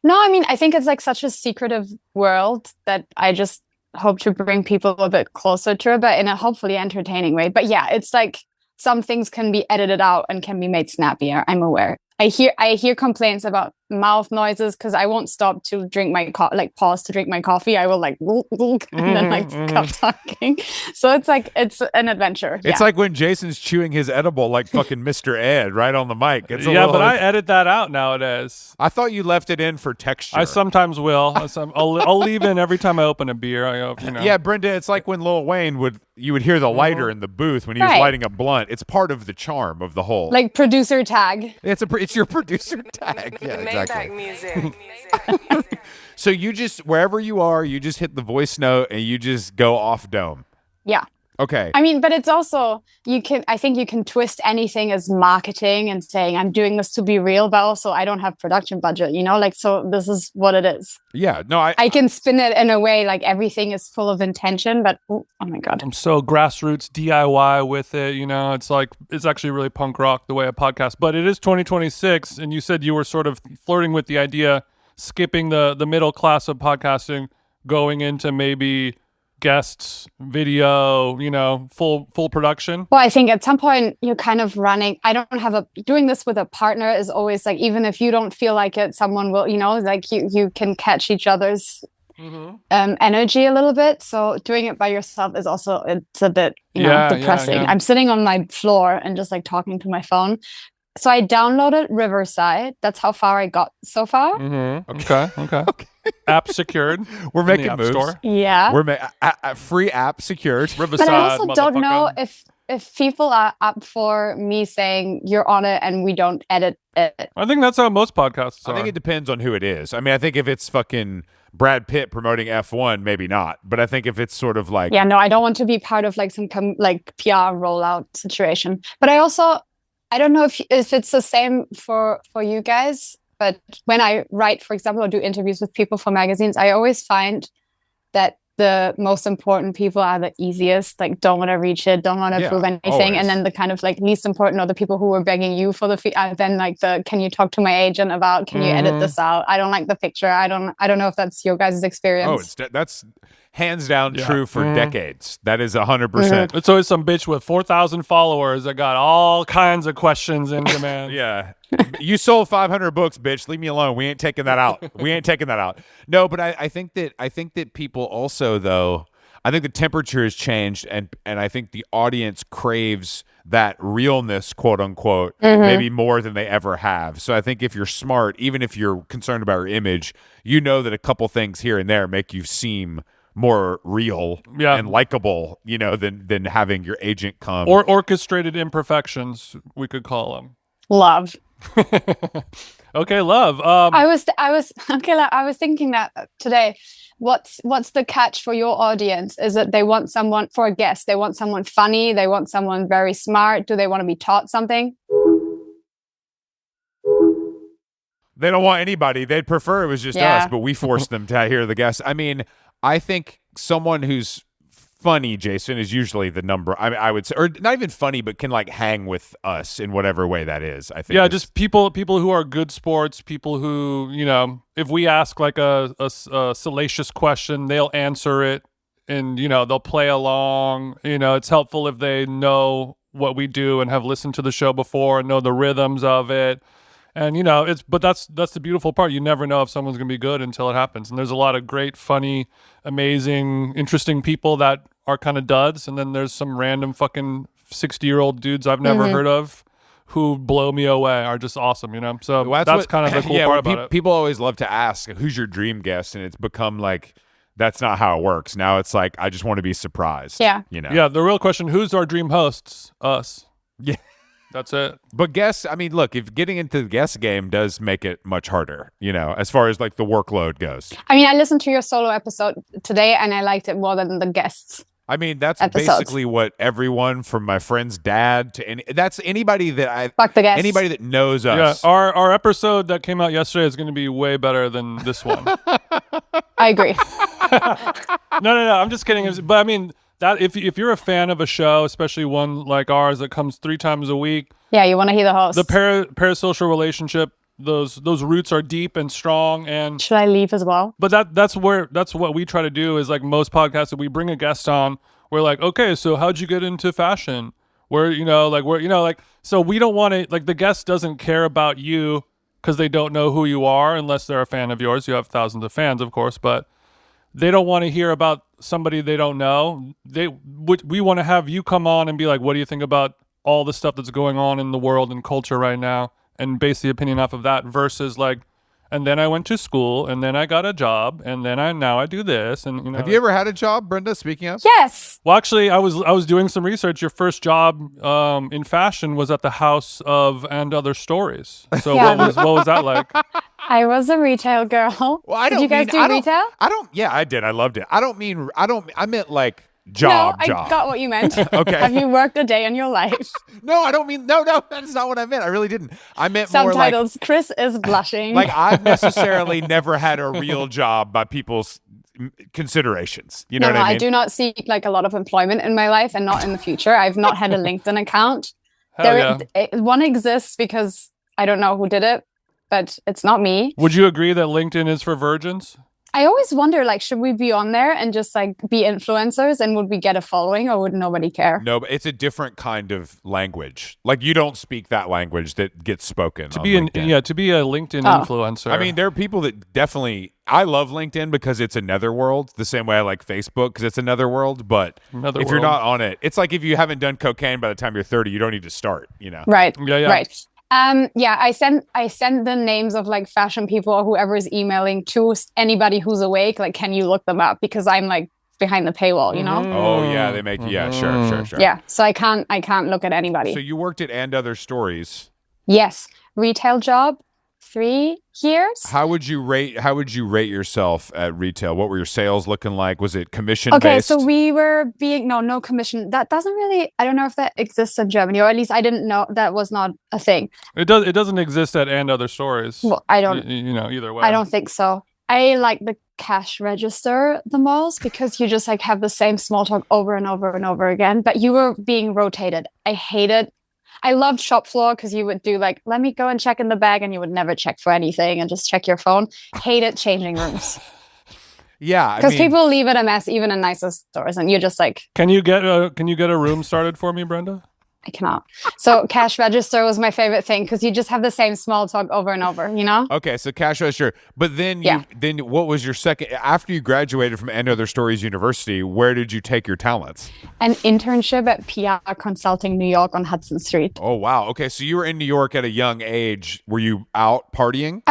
No, I mean, I think it's like such a secretive world that I just hope to bring people a bit closer to it, but in a hopefully entertaining way. But yeah, it's like some things can be edited out and can be made snappier. I'm aware. I hear complaints about mouth noises because I won't stop to drink my pause to drink my coffee. I will and then stop talking. So it's an adventure.
It's like when Jason's chewing his edible like fucking Mr. Ed right on the mic.
But I edit that out nowadays.
I thought you left it in for texture.
I sometimes will. I'll leave in every time I open a beer.
Yeah, Brenda, it's like when Lil Wayne you would hear the lighter in the booth when he was lighting a blunt. It's part of the charm of the whole.
Like producer tag.
It's your producer tag. Yeah, exactly.
Music.
So you just, wherever you are, you just hit the voice note and you just go off dome.
Yeah.
Okay.
I mean, but it's also, I think you can twist anything as marketing and saying, I'm doing this to be real, but also I don't have production budget, so this is what it is.
Yeah, no,
I can spin it in a way like everything is full of intention, but oh my God.
I'm so grassroots DIY with it, it's actually really punk rock the way I podcast, but it is 2026. And you said you were sort of flirting with the idea, skipping the middle class of podcasting, going into maybe guests, video, full production?
Well, I think at some point you're kind of running. Doing this with a partner is always like, even if you don't feel like it, someone will, you can catch each other's energy a little bit. So doing it by yourself is also, it's a bit, depressing.
Yeah.
I'm sitting on my floor and just like talking to my phone. So I downloaded Riverside. That's how far I got so far.
Mm-hmm. Okay. App secured.
We're making
App
moves.
Store.
Yeah.
We're free app secured.
Riverside.
But I also don't know
motherfucker.
if people are up for me saying you're on it and we don't edit it.
I think that's how most podcasts are.
I think it depends on who it is. I mean, I think if it's fucking Brad Pitt promoting F1, maybe not. But I think if it's sort of like...
Yeah, no, I don't want to be part of like some PR rollout situation. But I don't know if it's the same for you guys, but when I write, for example, or do interviews with people for magazines, I always find that the most important people are the easiest, like don't want to reach it, don't want to prove anything.
Always.
And then the kind of like least important are the people who were begging you for then like can you talk to my agent about, can you edit this out? I don't like the picture. I don't know if that's your guys' experience.
That's hands down true for decades. That is 100%.
It's always some bitch with 4,000 followers that got all kinds of questions in demand.
Yeah. You sold 500 books, bitch. Leave me alone. We ain't taking that out. No, but I think that people also, though, I think the temperature has changed, and I think the audience craves that realness, quote unquote, maybe more than they ever have. So I think if you're smart, even if you're concerned about your image, that a couple things here and there make you seem more real and likable, than having your agent come.
Or orchestrated imperfections, we could call them.
Love.
Okay, love.
I was thinking that today. What's the catch for your audience? Is it they want someone, for a guest, they want someone funny, they want someone very smart? Do they want to be taught something?
They don't want anybody. They'd prefer it was just us, but we forced them to hear the guests. I mean, I think someone who's funny, Jason, is usually the number. I would say, or not even funny, but can like hang with us in whatever way that is. I think.
Yeah, just people who are good sports, people who, if we ask like a salacious question, they'll answer it, and they'll play along. It's helpful if they know what we do and have listened to the show before and know the rhythms of it. And but that's the beautiful part. You never know if someone's gonna be good until it happens. And there's a lot of great, funny, amazing, interesting people that are kind of duds, and then there's some random fucking 60-year-old dudes I've never heard of who blow me away, are just awesome. So that's kind of the cool part about it.
People always love to ask, "Who's your dream guest?" And it's become like that's not how it works. Now it's like I just want to be surprised.
Yeah,
Yeah. The real question: who's our dream hosts? Us.
Yeah.
That's it.
But guests, I mean, look, if getting into the guest game does make it much harder, as far as like the workload goes.
I mean, I listened to your solo episode today and I liked it more than the guests.
I mean, that's
episodes.
Basically what everyone from my friend's dad to that's anybody that
Fuck the guests.
Anybody that knows us.
Yeah, our episode that came out yesterday is going to be way better than this one.
I agree.
No. I'm just kidding. But I mean, that if you're a fan of a show, especially one like ours that comes 3 times a week,
yeah, you want to hear the host.
The parasocial relationship, those roots are deep and strong. And
should I leave as well?
But that's what we try to do is like most podcasts that we bring a guest on. We're like, okay, so how'd you get into fashion? So we don't want to like the guest doesn't care about you because they don't know who you are unless they're a fan of yours. You have thousands of fans, of course, but they don't want to hear about somebody they don't know. We want to have you come on and be like, what do you think about all the stuff that's going on in the world and culture right now, and base the opinion off of that versus like, and then I went to school and then I got a job and then now I do this. And
have you ever had a job, Brenda? Speaking of,
yes.
Well, actually, I was doing some research. Your first job in fashion was at the House of and Other Stories. So
Yeah.
what was that like?
I was a retail girl.
Well,
Did you guys do retail?
Yeah, I did. I loved it. I meant like job.
I got what you meant.
Okay.
Have you worked a day in your life?
No, I don't mean, no, that's not what I meant. I really didn't. I meant
Subtitles, Chris is blushing.
Like I've necessarily never had a real job by people's considerations. You know what I mean?
I do not seek like a lot of employment in my life and not in the future. I've not had a LinkedIn account. One exists because I don't know who did it, but it's not me.
Would you agree that LinkedIn is for virgins?
I always wonder, like, should we be on there and just like be influencers, and would we get a following, or would nobody care?
No, but it's a different kind of language. Like you don't speak that language that gets spoken
to be a LinkedIn influencer.
I mean, there are people that definitely. I love LinkedIn because it's another world. The same way I like Facebook because it's another world. But if you're not on it, it's like if you haven't done cocaine by the time you're 30, you don't need to start.
Right.
Yeah.
Right. I send the names of like fashion people or whoever is emailing to anybody who's awake. Like, can you look them up? Because I'm like behind the paywall,
Oh yeah, they make sure.
Yeah, so I can't look at anybody.
So you worked at And Other Stories.
Yes, retail job, 3 years.
How would you rate yourself at retail? What were your sales looking like? Was it commission
Okay,
based?
so we were no commission. That doesn't really. I don't know if that exists in Germany, or at least I didn't know that was not a thing.
It doesn't exist at And Other Stories.
Well, I don't.
Either way.
I don't think so. I like the cash register the most because you just like have the same small talk over and over and over again. But you were being rotated. I hated. I loved shop floor because you would do like, let me go and check in the bag, and you would never check for anything and just check your phone. Hated changing rooms.
Yeah,
because people leave it a mess even in nicer stores, and you're just like,
Can you get a room started for me, Brenda?
I cannot. So cash register was my favorite thing because you just have the same small talk over and over,
Okay, so cash register. But then then what was your second, after you graduated from And Other Stories University, where did you take your talents?
An internship at PR Consulting New York on Hudson Street.
Oh, wow. Okay, so you were in New York at a young age. Were you out partying?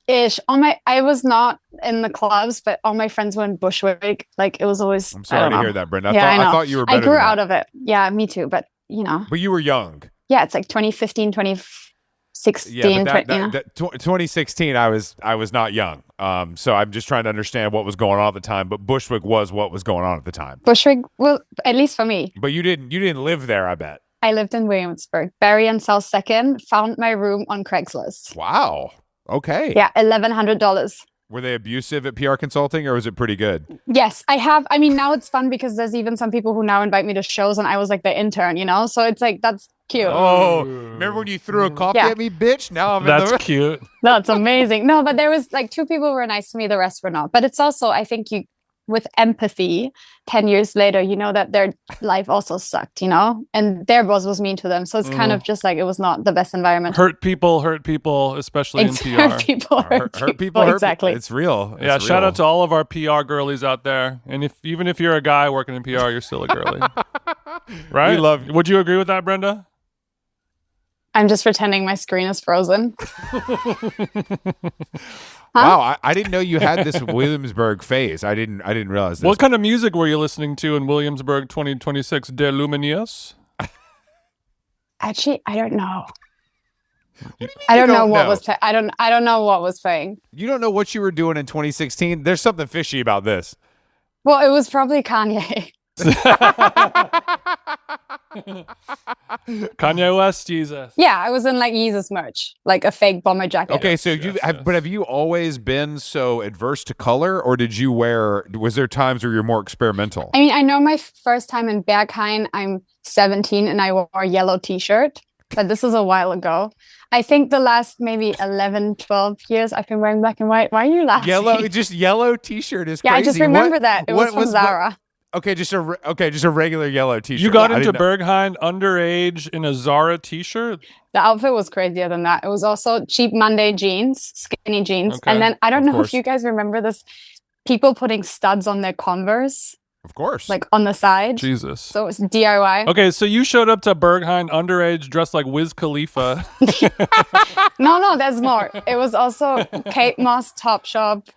Ish. I was not in the clubs, but all my friends were in Bushwick. Like it was always.
I'm sorry to hear that, Brenda.
I
thought you were better.
I grew out of it. Yeah, me too. But
But you were young.
Yeah, it's like 2015, 2016.
Yeah, but 2016, I was not young. So I'm just trying to understand what was going on at the time. But Bushwick was what was going on at the time.
Bushwick, well, at least for me.
But you didn't live there, I bet.
I lived in Williamsburg, Barry and South 2nd. Found my room on Craigslist.
Wow. Okay.
Yeah, $1,100.
Were they abusive at PR consulting, or was it pretty good?
Yes, I have. I mean, now it's fun because there's even some people who now invite me to shows, and I was like the intern, So it's like that's cute.
Oh, remember when you threw a coffee at me, bitch? Now I'm
That's cute.
That's amazing. No, but there was like 2 people who were nice to me, the rest were not. But it's also, I think with empathy, 10 years later, that their life also sucked, and their boss was mean to them. So it's kind of just like it was not the best environment.
Hurt people, especially in PR.
Hurt people, exactly.
It's real.
Yeah, shout out to all of our PR girlies out there. And even if you're a guy working in PR, you're still a girly. Right? Would you agree with that, Brenda?
I'm just pretending my screen is frozen.
Wow, I didn't know you had this Williamsburg phase. I didn't realize this.
What kind of music were you listening to in Williamsburg 2026? De Lumineers?
Actually, I don't know. I don't know what was I don't know what was playing.
You don't know what you were doing in 2016? There's something fishy about this.
Well, it was probably Kanye.
Kanye West, Jesus.
Yeah, I was in like Jesus merch, like a fake bomber jacket.
Okay, so but have you always been so adverse to color, or was there times where you're more experimental?
I mean, I know my first time in Berghain, I'm 17 and I wore a yellow t-shirt, but this was a while ago. I think the last maybe 11, 12 years I've been wearing black and white. Why are you laughing?
Yellow t-shirt is crazy.
Yeah, I just remember that. It was from Zara.
Okay, just a regular yellow t-shirt.
You got into Berghain underage in a Zara t-shirt?
The outfit was crazier than that. It was also cheap Monday jeans, skinny jeans. Okay, and then I don't know if you guys remember this, people putting studs on their Converse.
Of course.
Like on the side.
Jesus.
So it was DIY.
Okay, so you showed up to Berghain underage dressed like Wiz Khalifa.
No, there's more. It was also Kate Moss Topshop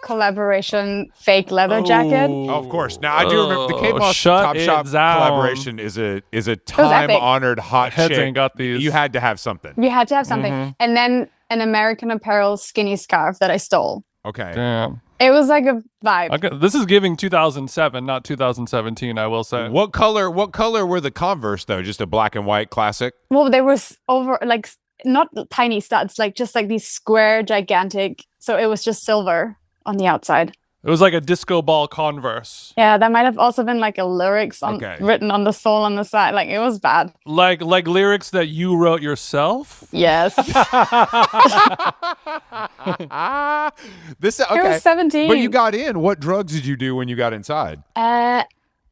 collaboration fake leather jacket.
Oh, of course. Now I do remember the Kate Moss Topshop collaboration is a time-honored hot
Heads
chick.
Ain't got these.
You had to have something.
And then an American Apparel skinny scarf that I stole.
Okay.
Damn.
It was like a vibe.
Okay. This is giving 2007, not 2017, I will say.
What color were the Converse though? Just a black and white classic?
Well, they were over like not tiny studs, like just like these square gigantic. So it was just silver on the outside.
It was like a disco ball Converse.
Yeah, that might have also been like a lyrics written on the sole on the side. Like it was bad.
Like lyrics that you wrote yourself?
Yes. I was 17.
But you got in. What drugs did you do when you got inside?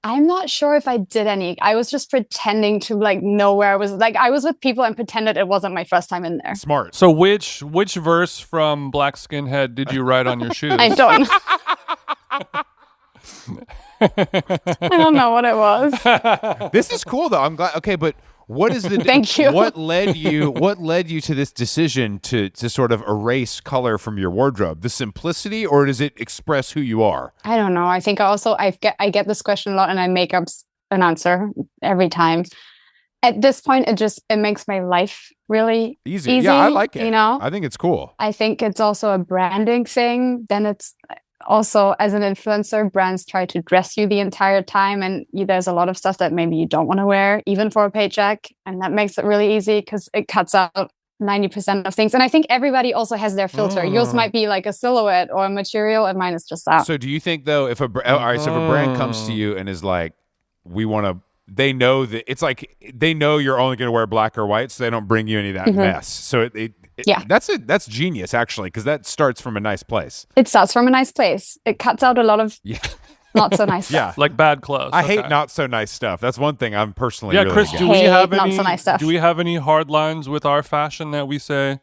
I'm not sure if I did any. I was just pretending to like know where I was. Like I was with people and pretended it wasn't my first time in there.
Smart.
So which verse from Black Skinhead did you write on your shoes?
I don't. I don't know what it was.
This is cool though. I'm glad. Okay, but what is the
Thank you.
What led you to this decision to sort of erase color from your wardrobe? The simplicity, or does it express who you are?
I don't know. I think I get this question a lot, and I make up an answer every time. At this point, it makes my life really easy.
Yeah, I like it. I think it's cool.
I think it's also a branding thing. Then it's also, as an influencer, brands try to dress you the entire time, and there's a lot of stuff that maybe you don't want to wear, even for a paycheck, and that makes it really easy because it cuts out 90% of things. And I think everybody also has their filter. Yours might be like a silhouette or a material, and mine is just that.
So do you think though, if a brand comes to you and is like, we want to, they know that it's like they know you're only going to wear black or white, so they don't bring you any of that mess. So that's genius actually, because that starts from a nice place.
It starts from a nice place. It cuts out a lot of not so nice stuff.
Yeah, like bad clothes.
I hate not so nice stuff. That's one thing I'm personally really
Chris,
against.
do we have
not
any
so nice stuff.
Do we have any hard lines with our fashion that we say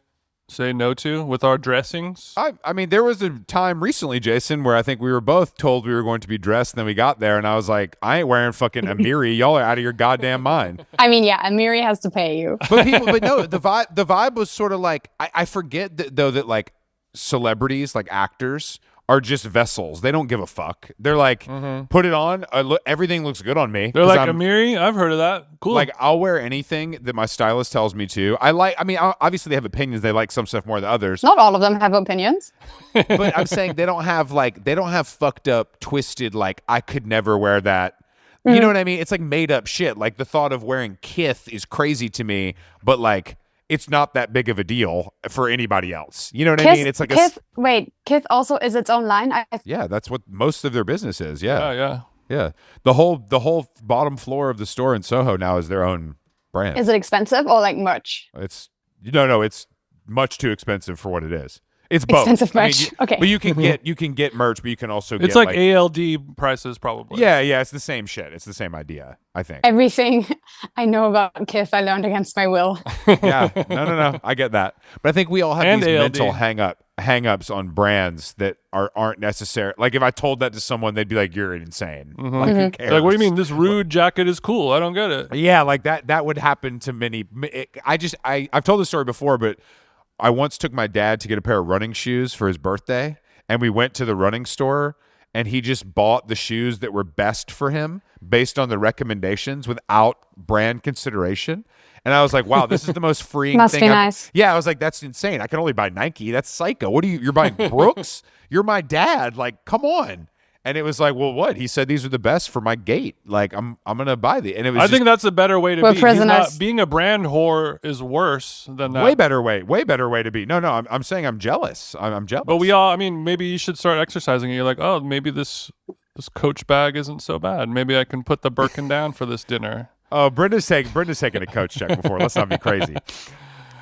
no to with our dressings?
I mean, there was a time recently, Jason, where I think we were both told we were going to be dressed, and then we got there, and I was like, I ain't wearing fucking Amiri. Y'all are out of your goddamn mind.
I mean, yeah, Amiri has to pay you.
But no, the vibe was sort of like, I forget though that like celebrities, like actors, are just vessels. They don't give a fuck. They're like, put it on. Everything looks good on me.
They're like, Amiri? I've heard of that. Cool.
Like, I'll wear anything that my stylist tells me to. Obviously they have opinions. They like some stuff more than others.
Not all of them have opinions.
But I'm saying they don't have fucked up, twisted, like, I could never wear that. You know what I mean? It's like made up shit. Like, the thought of wearing kith is crazy to me, but like, it's not that big of a deal for anybody else. You know what I mean? It's like
Kith also is its own line.
yeah, that's what most of their business is. Yeah.
Yeah.
The whole bottom floor of the store in Soho now is their own brand.
Is it expensive or like merch?
It's it's much too expensive for what it is. It's both.
Expensive merch. Okay.
But you can get merch, but you can also get
It's like ALD prices probably.
Yeah, it's the same shit. It's the same idea, I think.
Everything I know about Kith, I learned against my will.
Yeah. No. I get that. But I think we all have
And
these
ALD.
mental hang-ups on brands that aren't necessary. Like if I told that to someone, they'd be like, "You're insane." Like who cares?
Like, what do you mean this rude jacket is cool? I don't get it.
Yeah, like that would happen to many. I've told this story before, but I once took my dad to get a pair of running shoes for his birthday, and we went to the running store, and he just bought the shoes that were best for him based on the recommendations without brand consideration. And I was like, wow, this is the most freeing
Must
thing.
be nice.
Yeah, I was like, that's insane. I can only buy Nike. That's psycho. What are you're buying Brooks? You're my dad. Like, come on. And it was like, well, what? He said these are the best for my gait. Like, I'm gonna buy the. And it was.
I think that's a better way to
We're
be.
prisoners.
Being a brand whore is worse than that.
way better way to be. No, I'm saying I'm jealous. I'm jealous.
But we all. I mean, maybe you should start exercising. And you're like, oh, maybe this Coach bag isn't so bad. Maybe I can put the Birkin down for this dinner.
Oh, Brenda's taken a Coach check before. Let's not be crazy.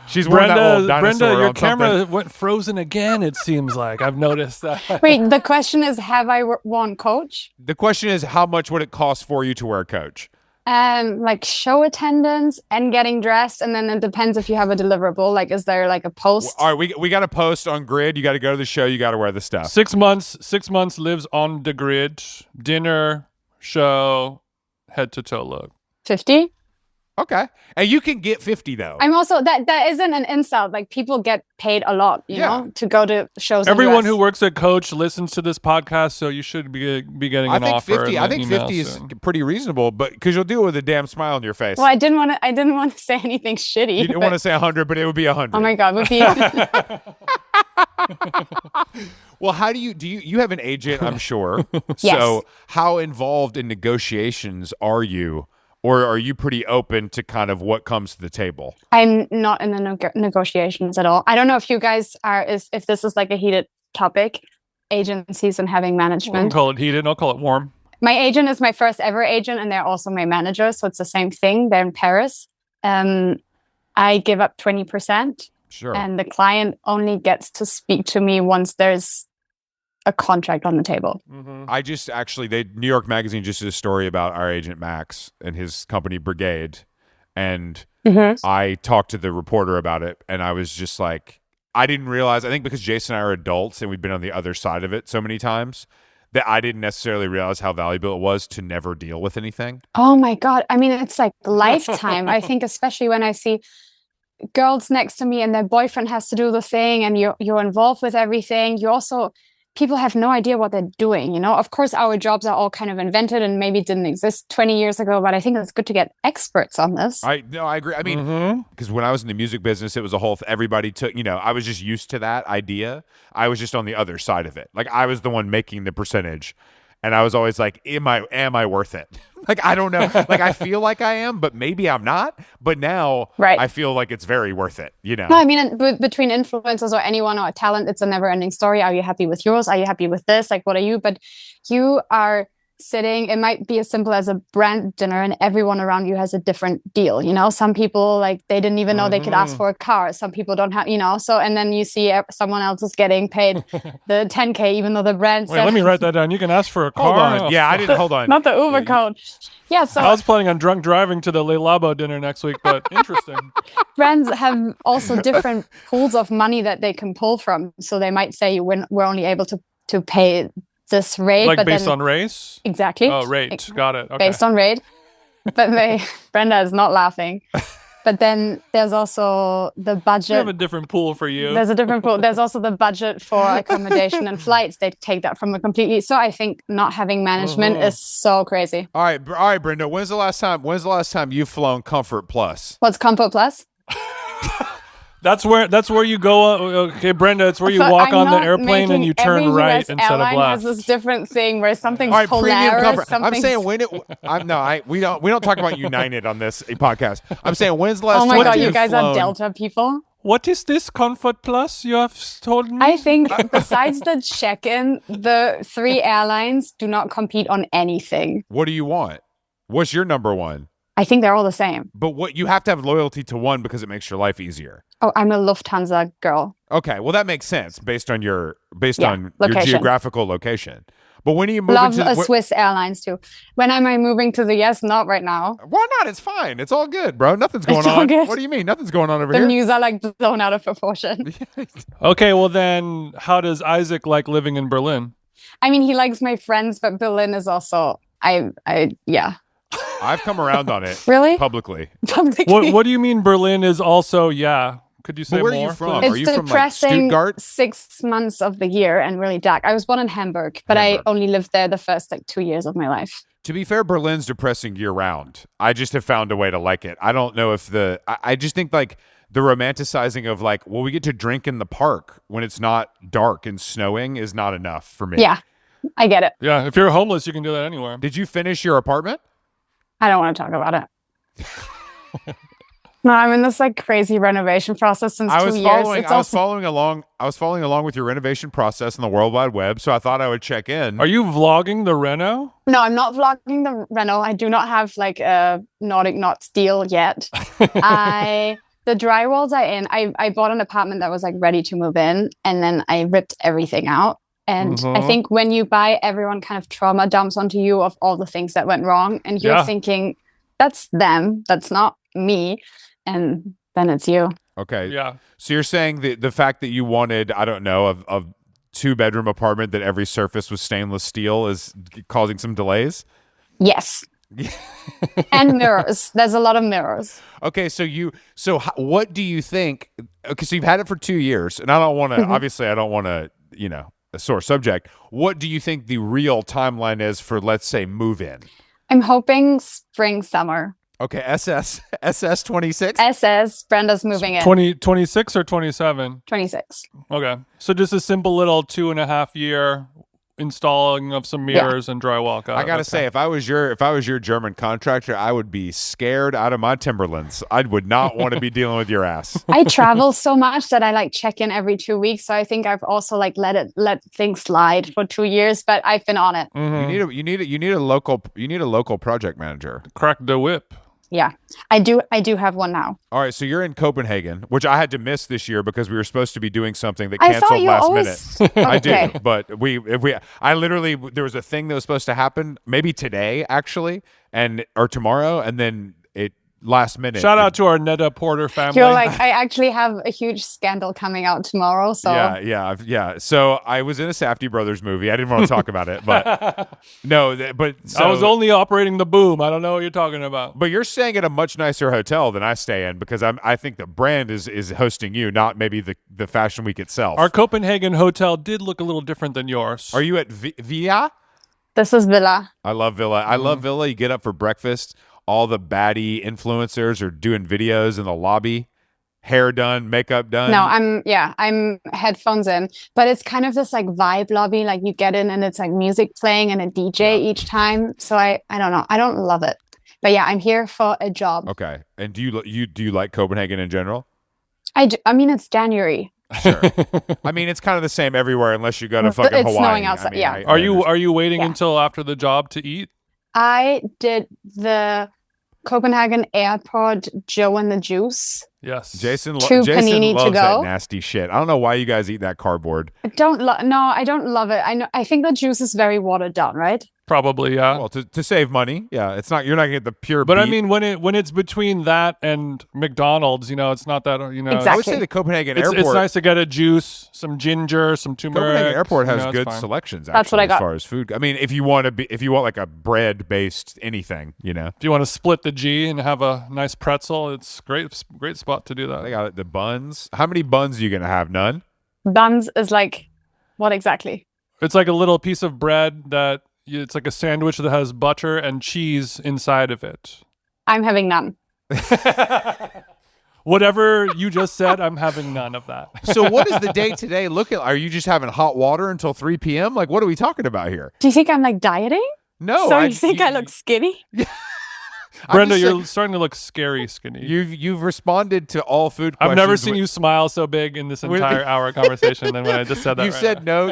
She's wearing that little dinosaur
Brenda, your
on
camera
something.
went frozen again. It seems like I've noticed that.
Wait, the question is, have I worn Coach?
The question is, how much would it cost for you to wear a Coach?
Like show attendance and getting dressed, and then it depends if you have a deliverable. Like, is there like a post?
All right, we got a post on Grid. You got to go to the show. You got to wear the stuff.
6 months. 6 months lives on the grid. Dinner, show, head to toe look.
50?
Okay, and you can get 50 though.
I'm also that isn't an insult. Like, people get paid a lot, you know, to go to shows.
Everyone who works at Coach listens to this podcast, so you should be getting an offer.
50. I think 50 is pretty reasonable, but because you'll do it with a damn smile on your face.
Well, I didn't want to say anything shitty.
You didn't want to say 100, but it would be 100.
Oh my God, would be.
Well, how do you have an agent? I'm sure.
Yes.
So, how involved in negotiations are you? Or are you pretty open to kind of what comes to the table?
I'm not in the negotiations at all. I don't know if you guys are, if this is like a heated topic, agencies and having
I'll
management.
call it heated. I'll call it warm.
My agent is my first ever agent, and they're also my manager. So it's the same thing. They're in Paris. I give up 20%.
Sure.
And the client only gets to speak to me once there's a contract on the table.
Mm-hmm.
I just New York Magazine just did a story about our agent Max and his company Brigade, and I talked to the reporter about it, and I was just like, I didn't realize. I think because Jason and I are adults and we've been on the other side of it so many times that I didn't necessarily realize how valuable it was to never deal with anything.
Oh my God! I mean, it's like lifetime. I think, especially when I see girls next to me and their boyfriend has to do the thing, and you're involved with everything. You also. People have no idea what they're doing, you know? Of course, our jobs are all kind of invented and maybe didn't exist 20 years ago, but I think it's good to get experts on this.
I agree. I mean, because when I was in the music business, it was a whole, everybody took, I was just used to that idea. I was just on the other side of it. Like, I was the one making the percentage. And I was always like, am I worth it? Like, I don't know. Like, I feel like I am, but maybe I'm not. But now I feel like it's very worth it, No,
I mean, between influencers or anyone or a talent, it's a never ending story. Are you happy with yours? Are you happy with this? Like, what are you? But you are sitting, it might be as simple as a brand dinner, and everyone around you has a different deal. Some people, like, they didn't even know they could ask for a car. Some people don't have, so, and then you see someone else is getting paid the 10K, even though the brand
Wait, let me write that down. You can ask for a car.
Hold on. Yeah, I didn't. Hold on.
Not the Uber code. Yeah, so
I was planning on drunk driving to the Le Labo dinner next week, but interesting.
brands have also different pools of money that they can pull from. So they might say we're only able to pay this rate,
like
but
based
then,
on race.
Exactly.
Oh, rate. Got it. Okay.
Based on rate, but Brenda is not laughing. But then there's also the budget.
We have a different pool for you.
There's a different pool. There's also the budget for accommodation and flights. They take that from a completely. So I think not having management is so crazy.
All right, Brenda. When's the last time you've flown Comfort Plus?
What's Comfort Plus?
That's where you go. Okay, Brenda, it's where you walk
I'm
on the
not
airplane and
making
you turn
every
right
US
instead of
airline
left.
has this different thing where something's
All right, premium
Polaris,
comfort. I'm
something's...
saying we don't talk about United on this podcast. I'm saying when's the last
Oh my
time
God,
you've
you guys
flown?
are Delta people.
What is this Comfort Plus you have told me?
I think besides the check-in, the 3 airlines do not compete on anything.
What do you want? What's your number one?
I think they're all the same.
But what you have to have loyalty to one because it makes your life easier.
Oh, I'm a Lufthansa girl.
Okay, well that makes sense based on your
Location.
geographical location. But when are you moving
Love
to
Swiss Airlines too. When am I moving to the US? Not right now.
Why not? It's fine. It's all good, bro. Nothing's going
It's all
on.
good.
What do you mean? Nothing's going on over
The
here.
news are like blown out of proportion.
Okay, well then, how does Isaac like living in Berlin?
I mean, he likes my friends, but Berlin is also yeah.
I've come around on it.
Really?
Publicly.
What do you mean Berlin is also yeah? Could you say
But where
more?
are you from?
please?
Are
It's
you from like
depressing
Stuttgart?
6 months of the year and really dark. I was born in Hamburg, but
Hamburg.
I only lived there the first like 2 years of my life.
To be fair, Berlin's depressing year round. I just have found a way to like it. I don't know if I just think like the romanticizing of like, well, we get to drink in the park when it's not dark and snowing is not enough for me.
Yeah, I get it.
Yeah, if you're homeless, you can do that anywhere.
Did you finish your apartment?
I don't want to talk about it. No, I'm in this like crazy renovation process since 2 years.
I was following along with your renovation process on the World Wide Web, so I thought I would check in.
Are you vlogging the reno?
No, I'm not vlogging the reno. I do not have like a Nordic knot steel yet. The drywalls are in. I bought an apartment that was like ready to move in, and then I ripped everything out. And I think when you buy, everyone kind of trauma dumps onto you of all the things that went wrong, and you're thinking, that's them, that's not me. And then it's you.
Okay.
Yeah.
So you're saying the fact that you wanted, I don't know, a 2-bedroom apartment that every surface was stainless steel is causing some delays?
Yes. And mirrors. There's a lot of mirrors.
Okay, what do you think? Okay, so you've had it for 2 years, and I don't want to. Obviously, I don't want to. A sore subject. What do you think the real timeline is for, let's say, move in?
I'm hoping spring, summer.
Okay, SS 26.
SS. Brenda's moving in.
26 or 27?
26.
Okay, so just a simple little 2.5 year installing of some mirrors and drywall.
I gotta say, if I was your German contractor, I would be scared out of my Timberlands. I would not want to be dealing with your ass.
I travel so much that I like check in every 2 weeks. So I think I've also like let things slide for 2 years, but I've been on it.
You need a local project manager.
Crack the whip.
Yeah, I do have one now.
All right, so you're in Copenhagen, which I had to miss this year because we were supposed to be doing something that
I thought
canceled
you
last
always...
minute. I
Okay.
do, but I literally, there was a thing that was supposed to happen maybe today actually, or tomorrow, and then it last minute.
Shout out to our Netta Porter family.
You're like, I actually have a huge scandal coming out tomorrow. So
Yeah. So I was in a Safdie Brothers movie. I didn't want to talk about it, but
I was only operating the boom. I don't know what you're talking about.
But you're staying at a much nicer hotel than I stay in because I think the brand is hosting you, not maybe the Fashion Week itself.
Our Copenhagen hotel did look a little different than yours.
Are you at Villa?
this is Villa.
I love Villa. I love Villa. You get up for breakfast. All the baddie influencers are doing videos in the lobby. Hair done, makeup done.
No, I'm headphones in, but it's kind of this like vibe lobby. Like you get in and it's like music playing and a DJ each time. So I don't know. I don't love it, but yeah, I'm here for a job.
Okay. And do you like Copenhagen in general?
I do. I mean, it's January.
Sure. I mean, it's kind of the same everywhere unless you go to fucking
It's
Hawaii.
snowing outside,
I mean,
yeah.
Are you waiting until after the job to eat?
I did the Copenhagen Airport Joe and the Juice.
Yes.
Jason
Two panini
loves
to
that
go.
nasty shit. I don't know why you guys eat that cardboard.
I don't love it. I think the juice is very watered down, right?
Probably, yeah.
Well, to save money, yeah. It's not. You're not gonna get the pure.
But I
beet.
mean, when it's between that and McDonald's, it's not that.
I would
Exactly.
say the Copenhagen
It's
Airport.
nice to get a juice, some ginger, some turmeric.
Copenhagen Airport has
it's
good
fine.
selections.
That's what
actually,
I got.
as far as food. I mean, if you want like a bread based anything,
If you want to split the G and have a nice pretzel, it's great spot to do that.
they got the buns. How many buns are you gonna have? None.
Buns is like, what exactly?
It's like a little piece of bread it's like a sandwich that has butter and cheese inside of it.
I'm having none.
Whatever you just said, I'm having none of that.
So what is the day today? Are you just having hot water until 3 p.m.? Like, what are we talking about here?
Do you think I'm like dieting?
No.
So you think I look skinny?
Brenda, you're starting to look scary skinny.
You've responded to all food questions.
I've never seen you smile so big in this entire hour conversation than when I just said that.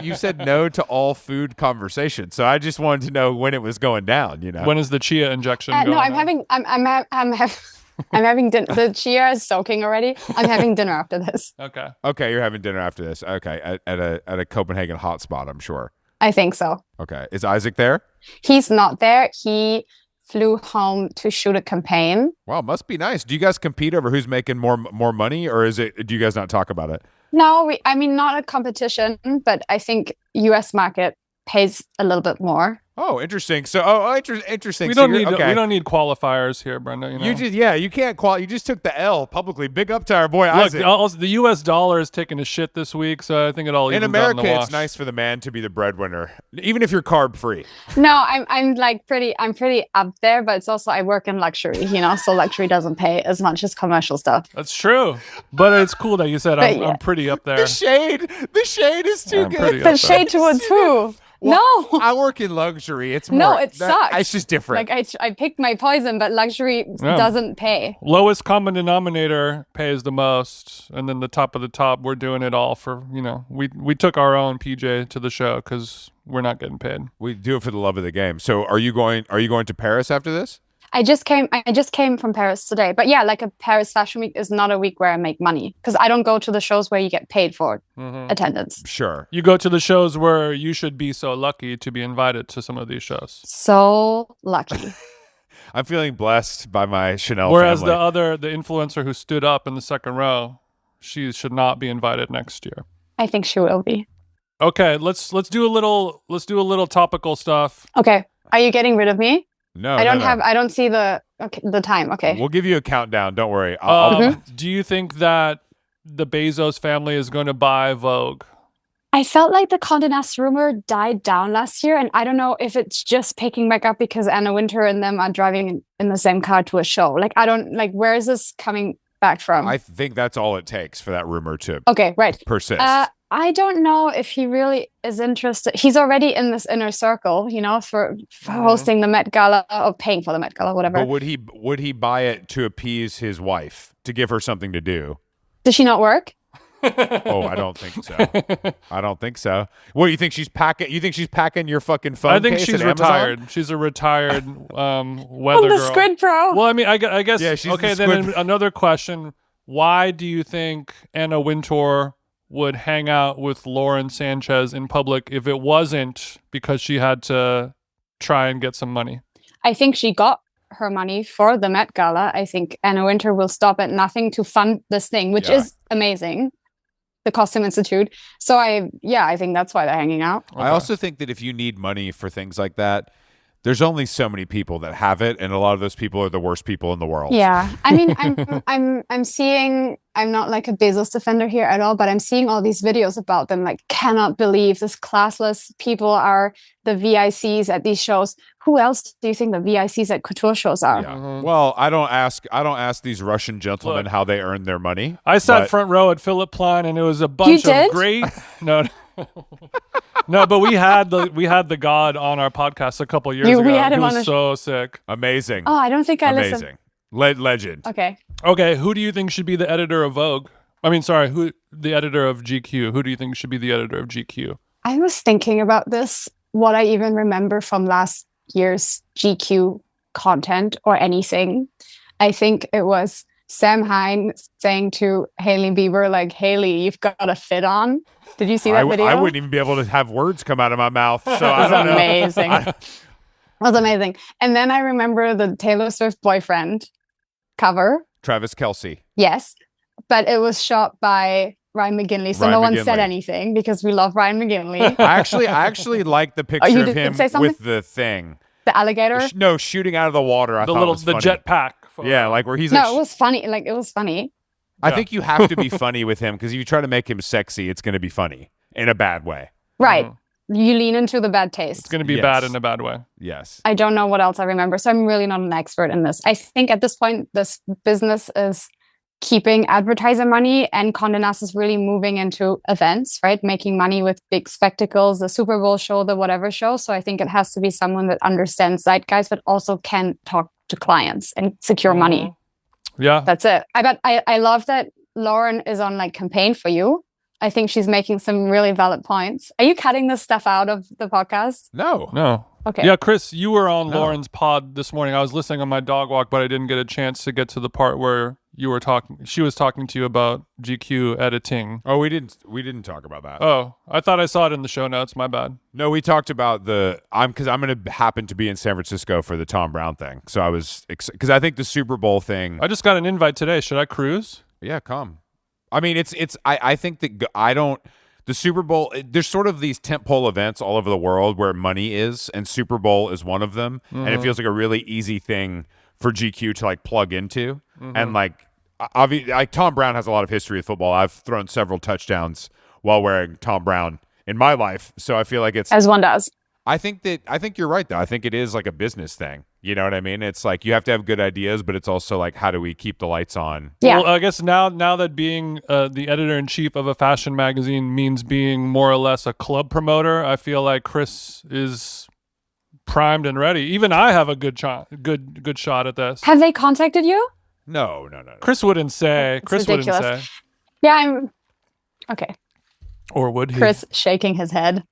You said no to all food conversation. So I just wanted to know when it was going down. You know,
when is the chia injection? Going
no, I'm
on?
having. I'm having dinner. The chia is soaking already. I'm having dinner after this.
Okay,
you're having dinner after this. Okay, at a Copenhagen hotspot, I'm sure.
I think so.
Okay, is Isaac there?
He's not there. He flew home to shoot a campaign.
Wow, must be nice. Do you guys compete over who's making more money, or do you guys not talk about it?
No, not a competition, but I think U.S. market pays a little bit more.
Oh, interesting. Interesting.
We don't need qualifiers here, Brenda. You know?
You can't You just took the L publicly. Big up to our boy
Look,
Isaac.
also, the U.S. dollar is taking a shit this week, so I think it all
in
evens
America.
out in the wash.
It's nice for the man to be the breadwinner, even if you're carb free.
No, I'm pretty up there, but it's also I work in luxury, so luxury doesn't pay as much as commercial stuff.
That's true, but it's cool that you said I'm pretty up there.
The shade is too good.
The shade towards who?
Well, no, I work in luxury. It's more.
No, it sucks.
It's just different.
Like I picked my poison, but luxury doesn't pay.
Lowest common denominator pays the most, and then the top of the top, we're doing it all for we took our own PJ to the show because we're not getting paid.
We do it for the love of the game. So are you going to Paris after this?
I just came from Paris today. But yeah, like a Paris Fashion Week is not a week where I make money because I don't go to the shows where you get paid for attendance.
Sure.
You go to the shows where you should be so lucky to be invited to some of these shows.
So lucky.
I'm feeling blessed by my Chanel
Whereas
family.
the influencer who stood up in the second row, she should not be invited next year.
I think she will be.
Okay, let's do a little topical stuff.
Okay. Are you getting rid of me?
No,
I don't see the time. Okay.
We'll give you a countdown. Don't worry.
Do you think that the Bezos family is going to buy Vogue?
I felt like the Condé Nast rumor died down last year, and I don't know if it's just picking back up because Anna Wintour and them are driving in the same car to a show. Like, I don't where is this coming back from?
I think that's all it takes for that rumor to persist.
I don't know if he really is interested. He's already in this inner circle, for hosting the Met Gala or paying for the Met Gala, whatever.
But would he buy it to appease his wife, to give her something to do?
Does she not work?
Oh, I don't think so. I don't think so. What do you think she's packing? You think she's packing your fucking phone?
I think
case
she's
at
retired.
Amazon?
She's a retired weather
On the
girl.
Squid Pro.
Well, I mean, I guess.
Yeah, she's
okay. Then another question: why do you think Anna Wintour would hang out with Lauren Sanchez in public if it wasn't because she had to try and get some money?
I think she got her money for the Met Gala. I think Anna Wintour will stop at nothing to fund this thing, which is amazing. The Costume Institute. So I think that's why they're hanging out.
Okay. I also think that if you need money for things like that, there's only so many people that have it, and a lot of those people are the worst people in the world.
Yeah, I mean, I'm seeing. I'm not like a Bezos defender here at all, but I'm seeing all these videos about them. Like, cannot believe this classless people are the VICs at these shows. Who else do you think the VICs at couture shows are?
Yeah. Well, I don't ask these Russian gentlemen how they earn their money.
I sat front row at Philip Plein, and it was a bunch of great. No. No, but we had the God on our podcast a couple years ago.
We had him
he was
on
so sick.
Amazing.
Oh, I don't think I listened.
Legend.
Okay.
Who do you think should be the editor of Vogue? I mean, sorry, who the editor of GQ? Who do you think should be the editor of GQ?
I was thinking about this. What I even remember from last year's GQ content or anything. I think it was Sam Hine saying to Hailey Bieber, like, Hailey, you've got a fit on. Did you see that video?
I wouldn't even be able to have words come out of my mouth. So
it was amazing. It was amazing. And then I remember the Taylor Swift boyfriend cover.
Travis Kelce.
Yes. But it was shot by Ryan McGinley. So no one said anything because we love Ryan McGinley.
I actually like the picture of him with the thing.
The alligator?
No, shooting out of the water. I thought it was funny.
The jetpack.
Yeah, like where he's...
No, it was funny. Like, it was funny.
I think you have to be funny with him because if you try to make him sexy, it's going to be funny in a bad way.
Right. You lean into the bad taste.
It's going to be bad in a bad way.
Yes.
I don't know what else I remember, so I'm really not an expert in this. I think at this point, this business is keeping advertiser money, and Condé Nast is really moving into events, right? Making money with big spectacles, the Super Bowl show, the whatever show. So I think it has to be someone that understands zeitgeist, but also can talk to clients and secure money.
Yeah.
That's it. I love that Lauren is on like campaign for you. I think she's making some really valid points. Are you cutting this stuff out of the podcast?
No.
Okay.
Yeah, Chris, you were on Lauren's pod this morning. I was listening on my dog walk, but I didn't get a chance to get to the part where you were talking. She was talking to you about GQ editing.
Oh, we didn't talk about that.
Oh, I thought I saw it in the show notes. My bad.
No, we talked about because I'm going to happen to be in San Francisco for the Tom Brown thing. So I was because I think the Super Bowl thing.
I just got an invite today. Should I cruise?
Yeah, come. I mean, I think that the Super Bowl, there's sort of these tentpole events all over the world where money is, and Super Bowl is one of them. And it feels like a really easy thing for GQ to like plug into. And like, obviously, like Tom Brown has a lot of history with football. I've thrown several touchdowns while wearing Tom Brown in my life. So I feel like it's,
as one does.
I think you're right though. I think it is like a business thing. You know what I mean? It's like you have to have good ideas, but it's also like, how do we keep the lights on?
Yeah.
Well, I guess now that being the editor-in-chief of a fashion magazine means being more or less a club promoter, I feel like Chris is primed and ready. Even I have a good shot at this.
Have they contacted you?
No.
Chris wouldn't say.
It's
Chris
ridiculous.
wouldn't say.
Yeah, I'm okay.
Or would he?
Chris shaking his head.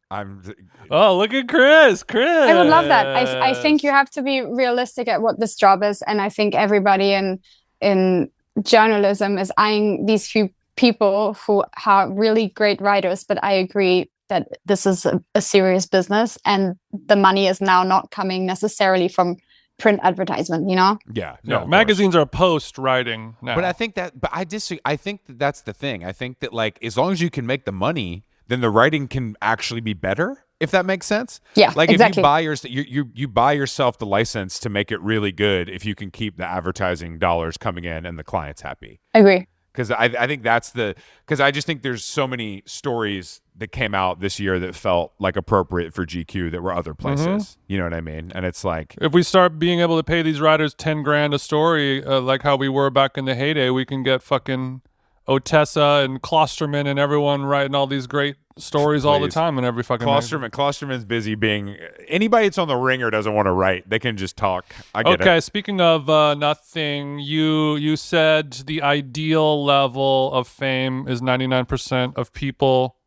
Oh, look at Chris.
I would love that. I think you have to be realistic at what this job is, and I think everybody in journalism is eyeing these few people who are really great writers. But I agree that this is a serious business, and the money is now not coming necessarily from print advertisement. You know?
Yeah.
No, magazines are post-writing now.
But I think I disagree. I think that's the thing. I think that like as long as you can make the money, then the writing can actually be better. If that makes sense.
Yeah,
like
exactly.
If you buy yourself the license to make it really good if you can keep the advertising dollars coming in and the client's happy.
Agree.
Because I think because I just think there's so many stories that came out this year that felt like appropriate for GQ that were other places. You know what I mean? And it's like,
if we start being able to pay these writers $10,000 a story, like how we were back in the heyday, we can get fucking Otessa and Klosterman and everyone writing all these great stories all the time in every fucking
Klosterman's busy being anybody that's on the Ringer doesn't want to write. They can just talk. I get
Okay,
it.
speaking of nothing, you said the ideal level of fame is 99% of people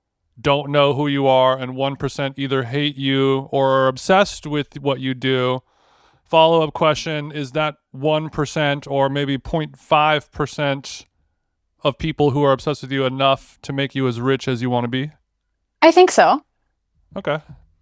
don't know who you are and 1% either hate you or are obsessed with what you do. Follow-up question, is that 1% or maybe 0.5% of people who are obsessed with you enough to make you as rich as you want to be?
I think so.
Okay.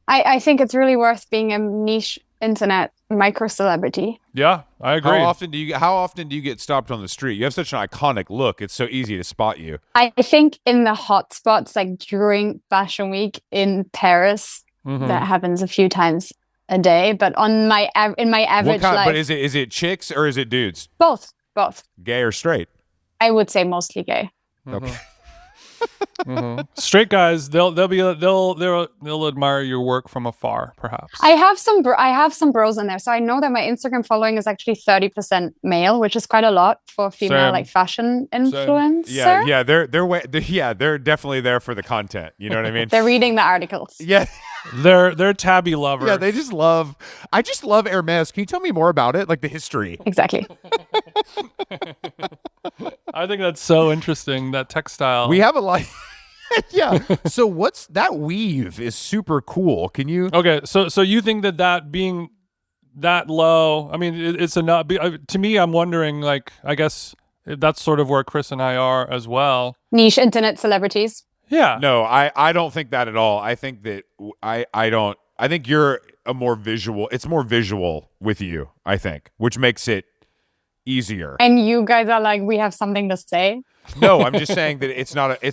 I think it's really worth being a niche internet micro celebrity.
Yeah, I agree.
How often do you get stopped on the street? You have such an iconic look. It's so easy to spot you.
I think in the hot spots, like during Fashion Week in Paris, that happens a few times a day. But in my average life,
but is it chicks or is it dudes?
Both.
Gay or straight?
I would say mostly gay.
Okay.
Straight guys, they'll admire your work from afar, perhaps.
I have some bros in there, so I know that my Instagram following is actually 30% male, which is quite a lot for a female like fashion influencer.
Yeah, they're definitely there for the content. You know what I mean?
They're reading the articles.
Yeah.
They're tabby lovers.
Yeah, I just love Hermes. Can you tell me more about it? Like the history.
Exactly.
I think that's so interesting, that textile.
We have a lot. Yeah. So what's that weave is super cool. Can you?
Okay. So you think that being that low, I mean, it's enough. To me, I'm wondering, like, I guess that's sort of where Chris and I are as well.
Niche internet celebrities.
Yeah.
No, I don't think that at all. I think that I think you're a more visual. It's more visual with you, I think, which makes it easier.
And you guys are like, we have something to say.
No, I'm just saying that it's not I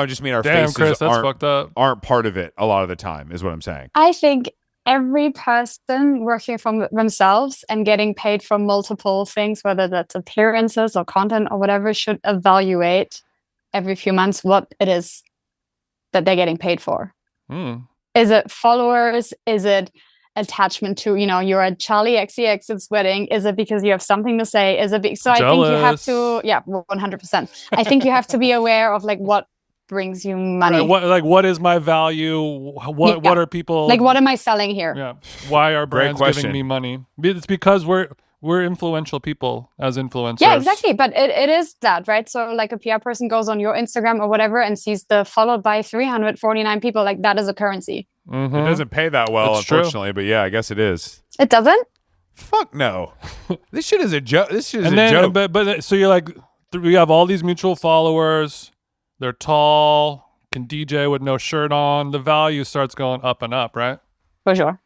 just mean our faces
Chris, that's fucked up.
Aren't part of it a lot of the time is what I'm saying.
I think every person working for themselves and getting paid for multiple things, whether that's appearances or content or whatever, should evaluate every few months what it is that they're getting paid for. Is it followers? Is it attachment to, you're at Charlie XCX's wedding? Is it because you have something to say? Is it so I think you have to, 100%. I think you have to be aware of like what brings you money.
Right, what is my value? What are people
like? What am I selling here?
Yeah. Why are brands giving me money? It's because we're influential people as influencers.
Yeah, exactly. But it is that, right? So like a PR person goes on your Instagram or whatever and sees the followed by 349 people, like that is a currency.
Mm-hmm. It doesn't pay that well,
That's
unfortunately,
true.
but yeah, I guess it is.
It doesn't?
Fuck no. This shit is a joke. This shit is
and
a
then,
joke.
But so you're like, we have all these mutual followers. They're tall, can DJ with no shirt on. The value starts going up and up, right?
For sure.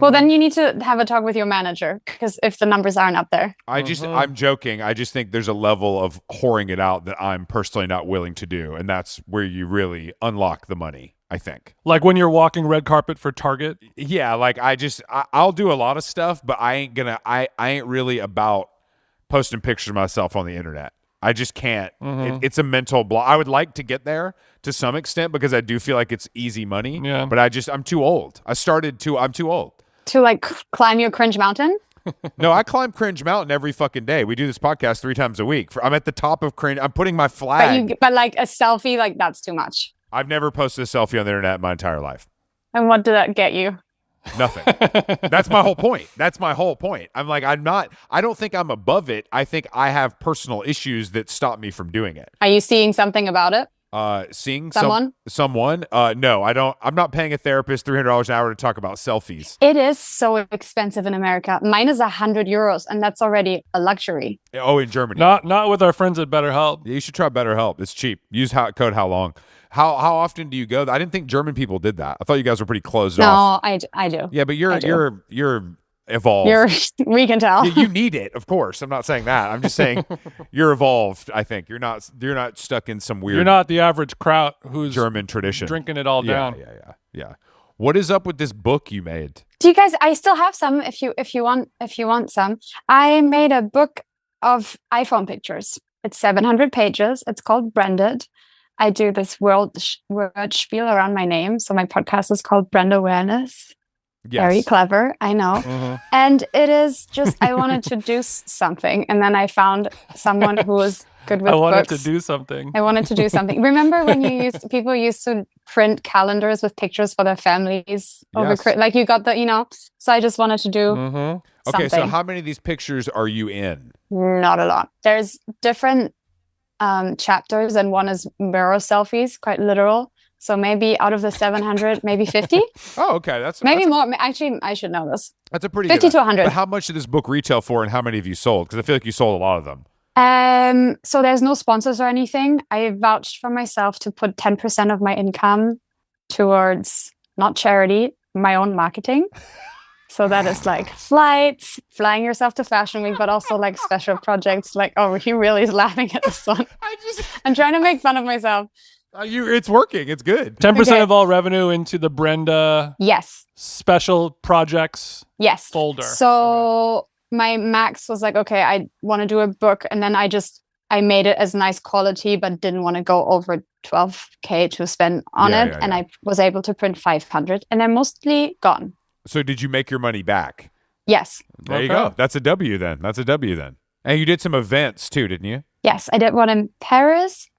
Well, then you need to have a talk with your manager, because if the numbers aren't up there.
I'm joking. I just think there's a level of whoring it out that I'm personally not willing to do. And that's where you really unlock the money, I think.
Like when you're walking red carpet for Target?
Yeah, like I'll do a lot of stuff, but I ain't really about posting pictures of myself on the internet. I just can't. It's a mental block. I would like to get there to some extent because I do feel like it's easy money.
Yeah.
But I'm too old. I'm too old.
To like climb your cringe mountain?
No, I climb Cringe Mountain every fucking day. We do this podcast 3 times a week. I'm at the top of Cringe. I'm putting my flag.
But like a selfie, like that's too much.
I've never posted a selfie on the internet in my entire life.
And what did that get you?
Nothing. That's my whole point. I'm like, I don't think I'm above it. I think I have personal issues that stop me from doing it.
Are you seeing something about it?
Seeing
someone?
No, I don't. I'm not paying a therapist $300 an hour to talk about selfies.
It is so expensive in America. Mine is €100, and that's already a luxury.
Oh, in Germany.
Not with our friends at BetterHelp.
You should try BetterHelp. It's cheap. Use code how long. How often do you go? I didn't think German people did that. I thought you guys were pretty closed off.
No, I do.
Yeah, but you're evolved.
We can tell.
You need it, of course. I'm not saying that. I'm just saying you're evolved. I think you're not stuck in some weird.
You're not the average crowd who's
German tradition
drinking it all down.
Yeah. What is up with this book you made?
Do you guys? I still have some. If you want some, I made a book of iPhone pictures. It's 700 pages. It's called Branded. I do this word spiel around my name. So my podcast is called Brenda Awareness. Yes. Very clever, I know. Mm-hmm. And it is just, I wanted to do something. And then I found someone who was good with books.
I wanted to do something.
Remember when people used to print calendars with pictures for their families?
Yes.
Like you got the, so I just wanted to do something.
Okay, so how many of these pictures are you in?
Not a lot. There's different chapters, and one is mirror selfies, quite literal. So maybe out of the 700, maybe 50.
Oh, okay.
More. Actually, I should know this.
That's a pretty
50
good
to 100.
But how much did this book retail for, and how many have you sold? Because I feel like you sold a lot of them.
So there's no sponsors or anything. I vouched for myself to put 10% of my income towards not charity, my own marketing. So that is like flights, flying yourself to Fashion Week, but also like special projects. Like, oh, he really is laughing at this one. I'm trying to make fun of myself.
It's working. It's good.
10% of all revenue into the Brenda special projects folder.
So my max was like, okay, I want to do a book. And then I made it as nice quality, but didn't want to go over 12K to spend on it. And I was able to print 500, and they're mostly gone.
So did you make your money back?
Yes.
There you go. That's a W then. And you did some events too, didn't you?
Yes, I did one in Paris,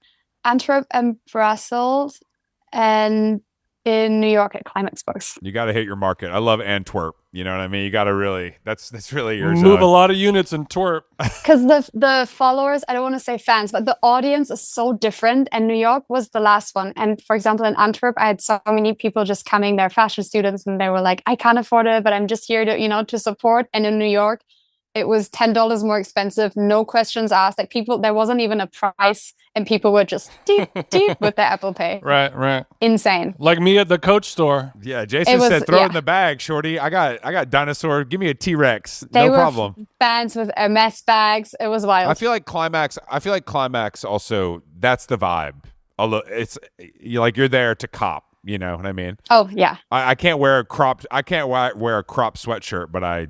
Antwerp, and Brussels, and in New York at Climate Sports.
You got to hit your market. I love Antwerp. You know what I mean? You got to really, that's really your
move a lot of units in Twerp.
Because the followers, I don't want to say fans, but the audience is so different. And New York was the last one. And for example, in Antwerp, I had so many people just coming, they're fashion students, and they were like, I can't afford it, but I'm just here to, to support. And in New York, it was $10 more expensive, no questions asked. Like there wasn't even a price, and people were just deep with their Apple Pay.
Right.
Insane.
Like me at the Coach store.
Yeah, Jason said, "Throw it in the bag, shorty. I got dinosaur. Give me a T-Rex. No problem."
Bands with Hermes bags. It was wild.
I feel like Climax also. That's the vibe. Although you're there to cop. You know what I mean?
Oh yeah.
I can't wear a crop sweatshirt, but I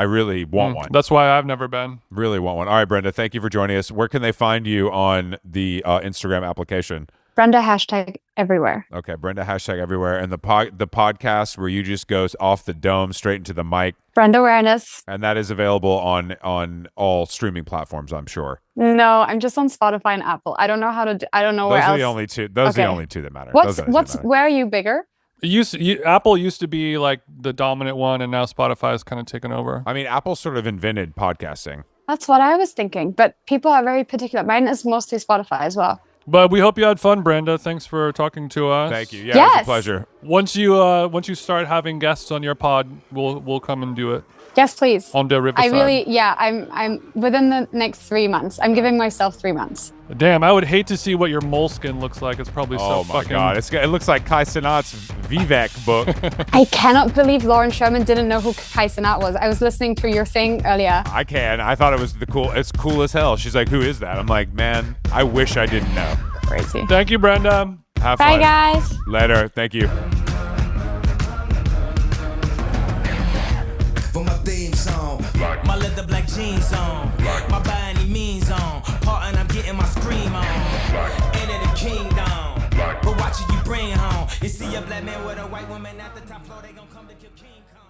really want one.
That's why I've never been.
Really want one. All right, Brenda, thank you for joining us. Where can they find you on the Instagram application?
Brenda hashtag everywhere.
Okay, Brenda hashtag everywhere, and the podcast where you just go off the dome straight into the mic.
Brenda Awareness.
And that is available on all streaming platforms, I'm sure.
No, I'm just on Spotify and Apple. I don't know how to. I don't know where else.
Those are the only two. Those are the only two that matter.
Where are you bigger?
Apple used to be like the dominant one, and now Spotify has kind of taken over.
I mean, Apple sort of invented podcasting.
That's what I was thinking, but people are very particular. Mine is mostly Spotify as well.
But we hope you had fun, Brenda. Thanks for talking to us.
Thank you. Yeah, yes. It was a pleasure.
Once you start having guests on your pod, we'll come and do it.
Yes, please.
On the Riverside.
I'm within the next 3 months. I'm giving myself 3 months.
Damn, I would hate to see what your moleskin looks like. It's probably
so fucking... Oh my God, it looks like Kai Cenat's Vivek book.
I cannot believe Lauren Sherman didn't know who Kai Cenat was. I was listening to your thing earlier.
I thought it was it's cool as hell. She's like, who is that? I'm like, man, I wish I didn't know.
Crazy.
Thank you, Brenda.
Have
fun.
Bye,
guys.
Later. Thank you.
For my theme song, my leather black jeans on, my by any means on, part and I'm getting my scream on, enter the kingdom, but watch it you bring home, you see a black man with a white woman at the top floor, they gon' come to kill King Kong.